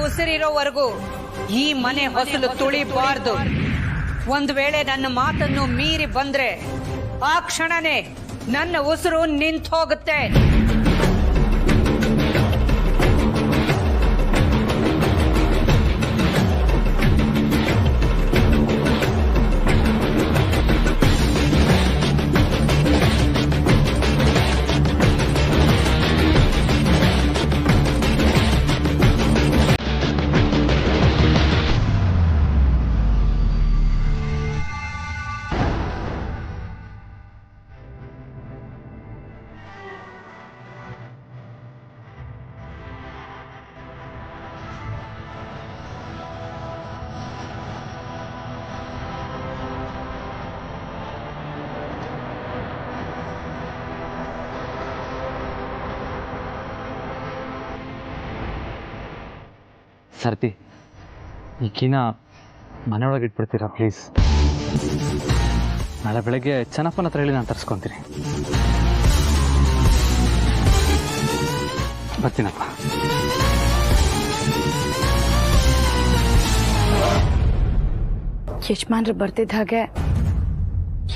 ಉಸಿರಿರೋವರೆಗೂ ಈ ಮನೆ ಹೊಸಲು ತುಳಿಬಾರ್ದು. ಒಂದು ವೇಳೆ ನನ್ನ ಮಾತನ್ನು ಮೀರಿ ಬಂದ್ರೆ ಆ ಕ್ಷಣನೇ ನನ್ನ ಉಸಿರು ನಿಂತು ಹೋಗುತ್ತೆ. ಸರ್ತಿ ಈಗಿನ ಮನೆಯೊಳಗೆ ಇಟ್ಬಿಡ್ತೀರಾ ಪ್ಲೀಸ್? ನಾಳೆ ಬೆಳಗ್ಗೆ ಚೆನ್ನಪ್ಪನ ಹತ್ರ ಹೇಳಿ ನಾನು ತರಿಸ್ಕೊತೀನಿ. ಬರ್ತೀನಪ್ಪ. ಯಜಮಾನ್ರು ಬರ್ತಿದ್ದ ಹಾಗೆ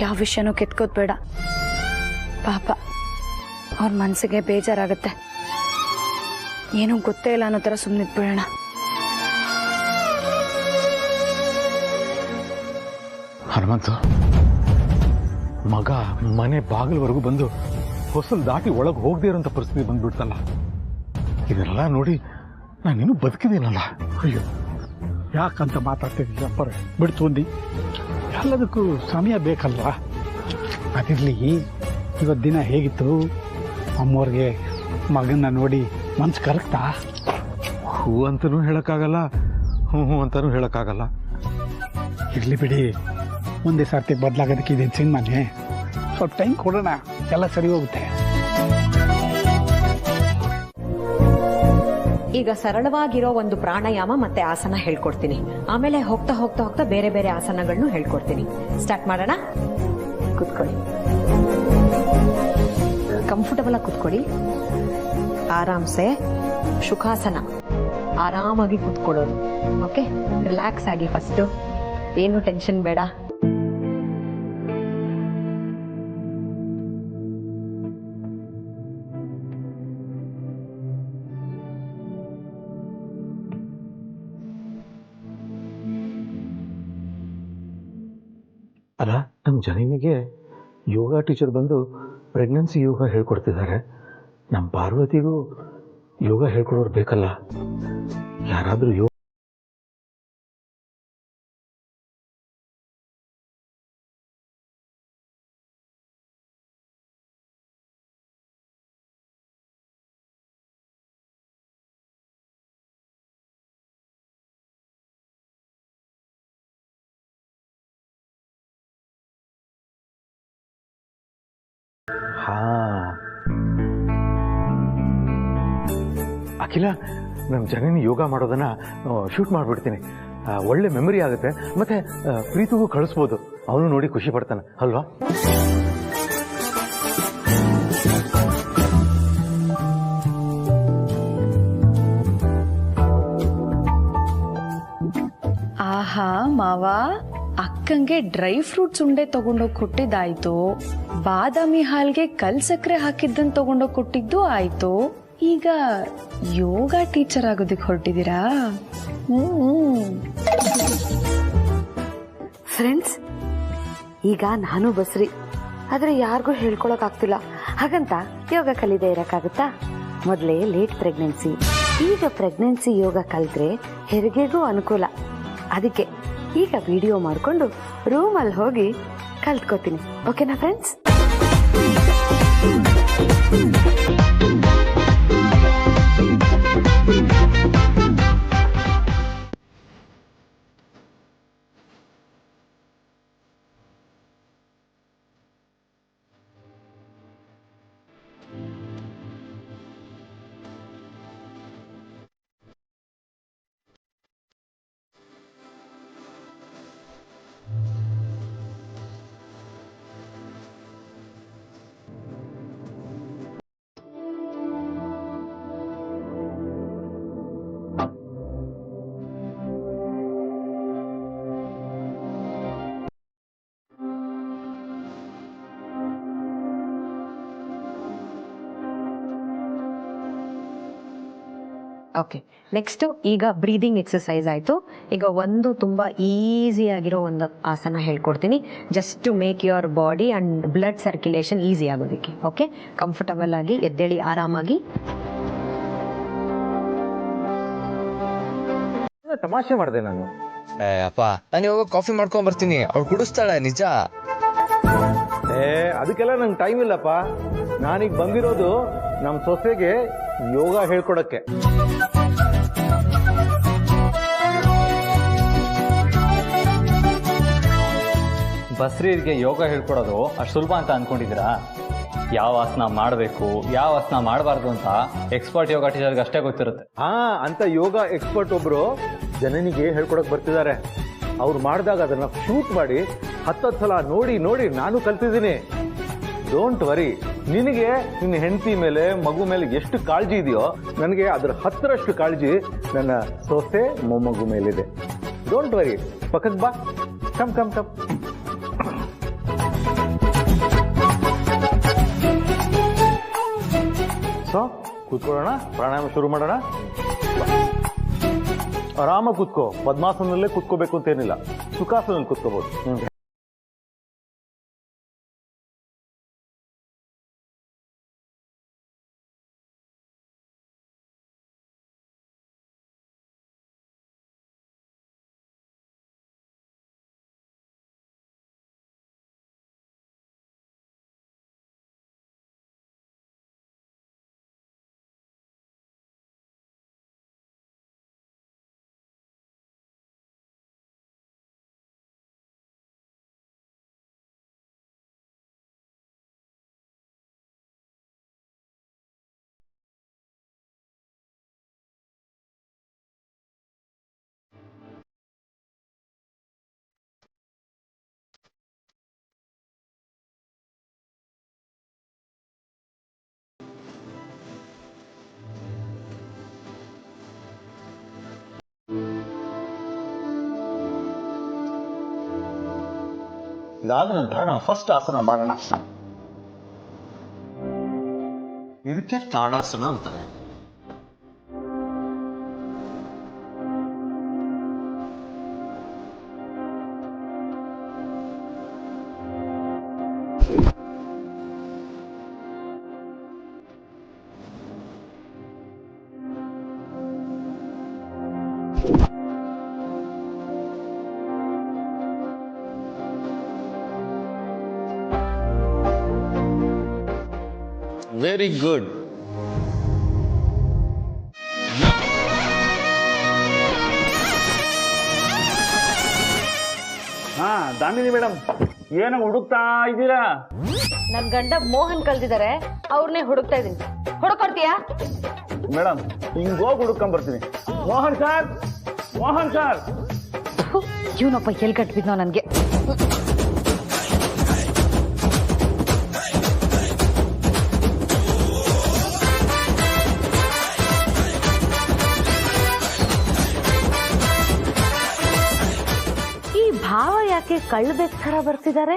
ಯಾವ ವಿಷಯನೂ ಕಿತ್ಕೋದ್ ಬೇಡ. ಪಾಪ ಅವ್ರ ಮನಸ್ಸಿಗೆ ಬೇಜಾರಾಗತ್ತೆ. ಏನೂ ಗೊತ್ತೇ ಇಲ್ಲ ಅನ್ನೋ ಥರ ಸುಮ್ಮನಿದ್ಬಿಡೋಣ. ಹನುಮಂತು ಮಗ ಮನೆ ಬಾಗಿಲವರೆಗೂ ಬಂದು ಹೊಸಲು ದಾಟಿ ಒಳಗೆ ಹೋಗದೇ ಇರೋಂಥ ಪರಿಸ್ಥಿತಿ ಬಂದ್ಬಿಡ್ತಲ್ಲ. ಇದೆಲ್ಲ ನೋಡಿ ನಾನಿನ್ನೂ ಬದುಕಿದ್ದೀನಲ್ಲ. ಅಯ್ಯೋ ಯಾಕಂತ ಮಾತಾಡ್ತಿದ್ದೀವಿ ಅಪ್ಪರೇ, ಬಿಡ್ತು ಒಂದಿ. ಎಲ್ಲದಕ್ಕೂ ಸಮಯ ಬೇಕಲ್ವಾ? ಅದಿರಲಿ, ಇವತ್ತು ದಿನ ಹೇಗಿತ್ತು? ಅಮ್ಮವ್ರಿಗೆ ಮಗನ್ನ ನೋಡಿ ಮನ್ಸು ಕರಗ್ತಾ? ಹೂ ಅಂತನೂ ಹೇಳೋಕ್ಕಾಗಲ್ಲ, ಹ್ಞೂ ಅಂತನೂ ಹೇಳೋಕ್ಕಾಗಲ್ಲ. ಇರಲಿ ಬಿಡಿ, ಒಂದೇ ಸರ್ತಿ ಬದಲಾಗೋದಕ್ಕೆ ಇದೇನು ಸಿನಿಮಾನೆ. ಸ್ವಲ್ಪ ಟೈಮ್ ಕೊಡೋಣ, ಎಲ್ಲ ಸರಿ ಹೋಗುತ್ತೆ. ಈಗ ಸರಳವಾಗಿರೋ ಒಂದು ಪ್ರಾಣಾಯಾಮ ಮತ್ತೆ ಆಸನ ಹೇಳ್ಕೊಡ್ತೀನಿ. ಆಮೇಲೆ ಹೋಗ್ತಾ ಹೋಗ್ತಾ ಹೋಗ್ತಾ ಬೇರೆ ಬೇರೆ ಆಸನಗಳನ್ನು ಹೇಳ್ಕೊಡ್ತೀನಿ. ಸ್ಟಾರ್ಟ್ ಮಾಡೋಣ. ಕೂತ್ಕೊಳ್ಳಿ, ಕಂಫರ್ಟಬಲ್ ಆಗಿ ಕೂತ್ಕೊಳ್ಳಿ. ಆರಾಮ್ಸೆ ಸುಖಾಸನ, ಆರಾಮಾಗಿ ಕೂತ್ಕೊಳ್ಳೋದು. ಓಕೆ, ರಿಲ್ಯಾಕ್ಸ್ ಆಗಿ. ಫಸ್ಟು ಏನು ಟೆನ್ಷನ್ ಬೇಡ. ಅಲ್ಲ, ನಮ್ಮ ಜನನಿಗೆ ಯೋಗ ಟೀಚರ್ ಬಂದು ಪ್ರೆಗ್ನೆನ್ಸಿ ಯೋಗ ಹೇಳ್ಕೊಡ್ತಿದ್ದಾರೆ. ನಮ್ಮ ಪಾರ್ವತಿಗೂ ಯೋಗ ಹೇಳ್ಕೊಡೋರು ಬೇಕಲ್ಲ. ಯಾರಾದರೂ ಯೋಗ ಅಖಿಲ, ನಮ್ಮ ಜನನಿ ಯೋಗ ಮಾಡೋದನ್ನ ಶೂಟ್ ಮಾಡಿಬಿಡ್ತೀನಿ. ಒಳ್ಳೆ ಮೆಮೊರಿ ಆಗುತ್ತೆ. ಮತ್ತೆ ಪ್ರೀತಿಗೂ ಕಳಿಸ್ಬೋದು, ಅವನು ನೋಡಿ ಖುಷಿ ಪಡ್ತಾನೆ ಅಲ್ವಾ? ಆಹಾ ಮಾವ, ಅಕ್ಕಂಗೆ ಡ್ರೈ ಫ್ರೂಟ್ಸ್ ಉಂಡೆ ತಗೊಂಡೋಗಿ ಕೊಟ್ಟಿದ್ದಾಯ್ತು, ಬಾದಾಮಿ ಹಾಲ್ಗೆ ಕಲ್ ಸಕ್ಕರೆ ಹಾಕಿದ್ದನ್ನು ತಗೊಂಡೋಗಿ ಕೊಟ್ಟಿದ್ದು ಆಯ್ತು. ಈಗ ಯೋಗ ಟೀಚರ್ ಆಗೋದಕ್ಕೆ ಹೊರಟಿದ್ದೀರಾ? ಫ್ರೆಂಡ್ಸ್, ಈಗ ನಾನು ಬಸ್ರಿ, ಆದ್ರೆ ಯಾರಿಗೂ ಹೇಳ್ಕೊಳಕ್ ಆಗ್ತಿಲ್ಲ. ಹಾಗಂತ ಯೋಗ ಕಲಿದೇ ಇರಕ್ಕಾಗುತ್ತಾ? ಮೊದಲೇ ಲೇಟ್ ಪ್ರೆಗ್ನೆನ್ಸಿ, ಈಗ ಪ್ರೆಗ್ನೆನ್ಸಿ ಯೋಗ ಕಲಿತ್ರೆ ಹೆರಿಗೆಗೂ ಅನುಕೂಲ. ಅದಕ್ಕೆ ಈಗ ವಿಡಿಯೋ ಮಾಡಿಕೊಂಡು ರೂಮಲ್ಲಿ ಹೋಗಿ ಕಲ್ತ್ಕೋತೀನಿ. ಓಕೆನಾ ಫ್ರೆಂಡ್ಸ್? ಓಕೆ, ನೆಕ್ಸ್ಟ್ ಈಗ ಬ್ರೀದಿಂಗ್ ಎಕ್ಸಸೈಸ್ ಆಯಿತು. ಈಗ ಒಂದು ತುಂಬ ಈಸಿ ಆಗಿರೋ ಒಂದು ಆಸನ ಹೇಳ್ಕೊಡ್ತೀನಿ, just to make your body and blood circulation easy ಆಗೋದಕ್ಕೆ. ಓಕೆ, ಕಂಫರ್ಟಬಲ್ ಆಗಿ ಎದ್ದೇಳಿ ಆರಾಮಾಗಿ. ತಮಾಷೆ ಮಾಡಿದೆ ನಾನು. ಅಪ್ಪ, ನಾನು ಇವಾಗ ಕಾಫಿ ಮಾಡ್ಕೊಂಡ್ ಬರ್ತೀನಿ, ಅವ್ಳು ಕುಡಿಸ್ತಾಳೆ ನಿಜ. ಅದಕ್ಕೆಲ್ಲ ನಂಗೆ ಟೈಮ್ ಇಲ್ಲಪ್ಪ. ನಾನೀಗ ಬಂದಿರೋದು ನಮ್ಮ ಸೊಸೆಗೆ ಯೋಗ ಹೇಳ್ಕೊಡಕ್ಕೆ. ಬಸ್ರೀರ್ಗೆ ಯೋಗ ಹೇಳ್ಕೊಡೋದು ಅಷ್ಟು ಸುಲಭ ಅಂತ ಅನ್ಕೊಂಡಿದ್ದೀರಾ? ಯಾವ ಆಸನ ಮಾಡಬೇಕು ಯಾವ ಆಸನ ಮಾಡಬಾರ್ದು ಅಂತ ಎಕ್ಸ್ಪರ್ಟ್ ಯೋಗ ಟೀಚರ್ಗೆ ಅಷ್ಟೇ ಗೊತ್ತಿರುತ್ತೆ. ಅಂತ ಯೋಗ ಎಕ್ಸ್ಪರ್ಟ್ ಒಬ್ರು ಜನನಿಗೆ ಹೇಳ್ಕೊಡಕ್ ಬರ್ತಿದ್ದಾರೆ. ಅವ್ರು ಮಾಡಿದಾಗ ಅದನ್ನ ಶೂಟ್ ಮಾಡಿ 10 ಸಲ ನೋಡಿ ನೋಡಿ ನಾನು ಕಲ್ತಿದ್ದೀನಿ. ಡೋಂಟ್ ವರಿ, ನಿನಗೆ ನಿನ್ನ ಹೆಂಡತಿ ಮೇಲೆ ಮಗು ಮೇಲೆ ಎಷ್ಟು ಕಾಳಜಿ ಇದೆಯೋ ನನಗೆ ಅದರ 10ರಷ್ಟು ಕಾಳಜಿ ನನ್ನ ಸೊಸೆ ಮೊಮ್ಮಗು ಮೇಲಿದೆ. ಡೋಂಟ್ ವರಿ, ಪಕ್ಕಕ್ಕೆ ಬಾ. Come come come. ಸೊ ಕೂತ್ಕೊಳ್ಳೋಣ, ಪ್ರಾಣಾಯಾಮ ಶುರು ಮಾಡೋಣ. ಆರಾಮಾಗಿ ಕೂತ್ಕೋ. ಪದ್ಮಾಸನದಲ್ಲೇ ಕೂತ್ಕೋಬೇಕು ಅಂತೇನಿಲ್ಲ, ಸುಖಾಸನಲ್ಲಿ ಕೂತ್ಕೋಬಹುದು. ಇದಾದ ನಂತರ ನಾವು ಫಸ್ಟ್ ಆಸನ ಮಾಡೋಣ. ಇದಕ್ಕೆ ತಾಡಾಸನ ಅಂತಾರೆ. Very good. ದಾಮಿನಿ ಮೇಡಮ್, ಏನೋ ಹುಡುಕ್ತಾ ಇದ್ದೀರಾ? ನನ್ ಗಂಡ ಮೋಹನ್ ಕಳ್ದಿದ್ದಾರೆ, ಅವ್ರನ್ನೇ ಹುಡುಕ್ತಾ ಇದೀನಿ. ಹುಡುಕೊಡ್ತೀಯಾ? ಮೇಡಮ್ ಹಿಂಗೋಗಿ ಹುಡುಕೊಂಡ್ ಬರ್ತೀನಿ. Mohan sir, Mohan sir. ಇವನೊಬ್ಬ ಎಲ್ ಕಟ್ಬಿದ್ನೋ ನನ್ಗೆ. ಭಾವ ಯಾಕೆ ಕಳ್ಳಬೇಕು ತರ ಬರ್ತಿದ್ದಾರೆ?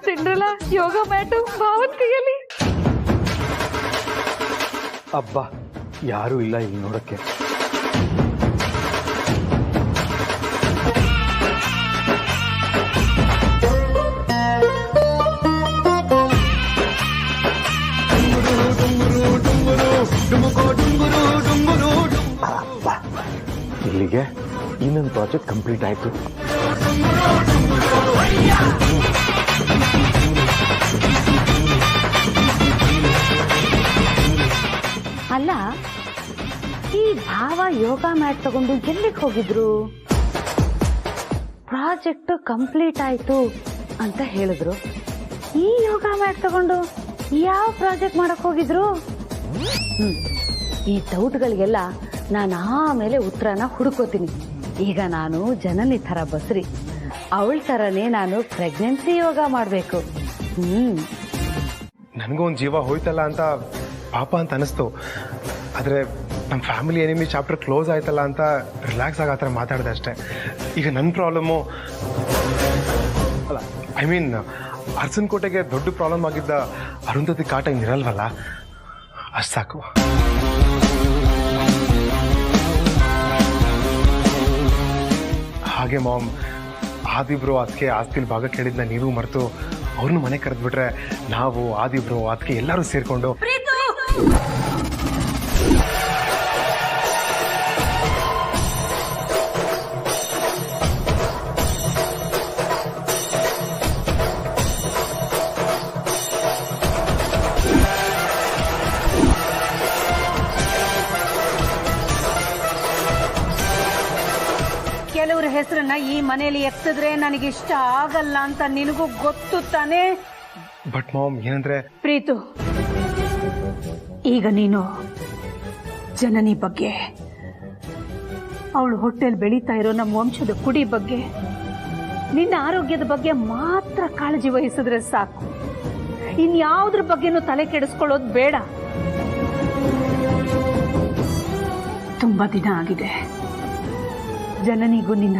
ಸಿಂಡ್ರಲ್ಲ ಯೋಗ ಮ್ಯಾಟು ಭಾವನ್ ಕೈಯಲ್ಲಿ. ಅಬ್ಬಾ, ಯಾರೂ ಇಲ್ಲ ಇಲ್ಲಿ ನೋಡಕ್ಕೆ. ಇಲ್ಲಿಗೆ ಇನ್ನೊಂದು ಪ್ರಾಜೆಕ್ಟ್ ಕಂಪ್ಲೀಟ್ ಆಯ್ತು. ಅಲ್ಲ, ಈ ಭಾವ ಯೋಗ ಮ್ಯಾಟ್ ತಗೊಂಡು ಎಲ್ಲಿಗೆ ಹೋಗಿದ್ರು? ಪ್ರಾಜೆಕ್ಟ್ ಕಂಪ್ಲೀಟ್ ಆಯ್ತು ಅಂತ ಹೇಳಿದ್ರು. ಈ ಯೋಗ ಮ್ಯಾಟ್ ತಗೊಂಡು ಯಾವ ಪ್ರಾಜೆಕ್ಟ್ ಮಾಡಕ್ ಹೋಗಿದ್ರು? ಈ ಡೌಟ್ಗಳಿಗೆಲ್ಲ ನಾನು ಆಮೇಲೆ ಉತ್ತರನ ಹುಡುಕೋತೀನಿ. ಈಗ ನಾನು ಜನನಿ ಥರ ಬಸ್ರಿ, ಅವಳ ಥರನೇ ನಾನು ಪ್ರೆಗ್ನೆನ್ಸಿ ಯೋಗ ಮಾಡಬೇಕು. ನನಗೂ ಒಂದು ಜೀವ ಹೋಯ್ತಲ್ಲ ಅಂತ ಪಾಪ ಅಂತ ಅನಿಸ್ತು. ಆದರೆ ನಮ್ಮ ಫ್ಯಾಮಿಲಿ ಎನಿಮಿ ಚಾಪ್ಟರ್ ಕ್ಲೋಸ್ ಆಯ್ತಲ್ಲ ಅಂತ ರಿಲ್ಯಾಕ್ಸ್ ಆಗಿ ಆ ಥರ ಮಾತಾಡಿದೆ ಅಷ್ಟೇ. ಈಗ ನನ್ನ ಪ್ರಾಬ್ಲಮ್ಮು ಅಲ್ಲ, ಐ ಮೀನ್ ಅರಸನಕೋಟೆಗೆ ದೊಡ್ಡ ಪ್ರಾಬ್ಲಮ್ ಆಗಿದ್ದ ಅರುಂಧತಿ ಕಾಟ ಇನ್ನಿರಲ್ವಲ್ಲ, ಅಷ್ಟು ಸಾಕು. ಹಾಗೆ ಮಾಮ್, ಆದಿಬ್ರು ಅದಕ್ಕೆ ಆಸ್ತಿಲಿ ಭಾಗ ಕೇಳಿದ್ನ ನೀವು ಮರೆತು ಅವ್ರನ್ನ ಮನೆ ಕರೆದ್ಬಿಟ್ರೆ ನಾವು ಆದಿಬ್ರು ಅದಕ್ಕೆ ಎಲ್ಲರೂ ಸೇರ್ಕೊಂಡು ಹೆಸರನ್ನ ಈ ಮನೆಯಲ್ಲಿ ಎತ್ತಿದ್ರೆ ನನಗಿಷ್ಟ ಆಗಲ್ಲ ಅಂತ ನಿನಗೂ ಗೊತ್ತು ತಾನೇ? ಬಟ್ ಮಾಮ್ ಏನಂದ್ರೆ ಪ್ರೀತು, ಈಗ ನೀನು ಜನನಿ ಬಗ್ಗೆ, ಅವಳು ಹೊಟ್ಟೆಲ್ ಬೆಳೀತಾ ಇರೋ ನಮ್ಮ ವಂಶದ ಕುಡಿ ಬಗ್ಗೆ, ನಿನ್ನ ಆರೋಗ್ಯದ ಬಗ್ಗೆ ಮಾತ್ರ ಕಾಳಜಿ ವಹಿಸಿದ್ರೆ ಸಾಕು. ಇನ್ಯಾವುದ್ರ ಬಗ್ಗೆನೂ ತಲೆ ಕೆಡಿಸ್ಕೊಳ್ಳೋದು ಬೇಡ. ತುಂಬಾ ದಿನ ಆಗಿದೆ. ಜನನಿಗೂ ನಿನ್ನ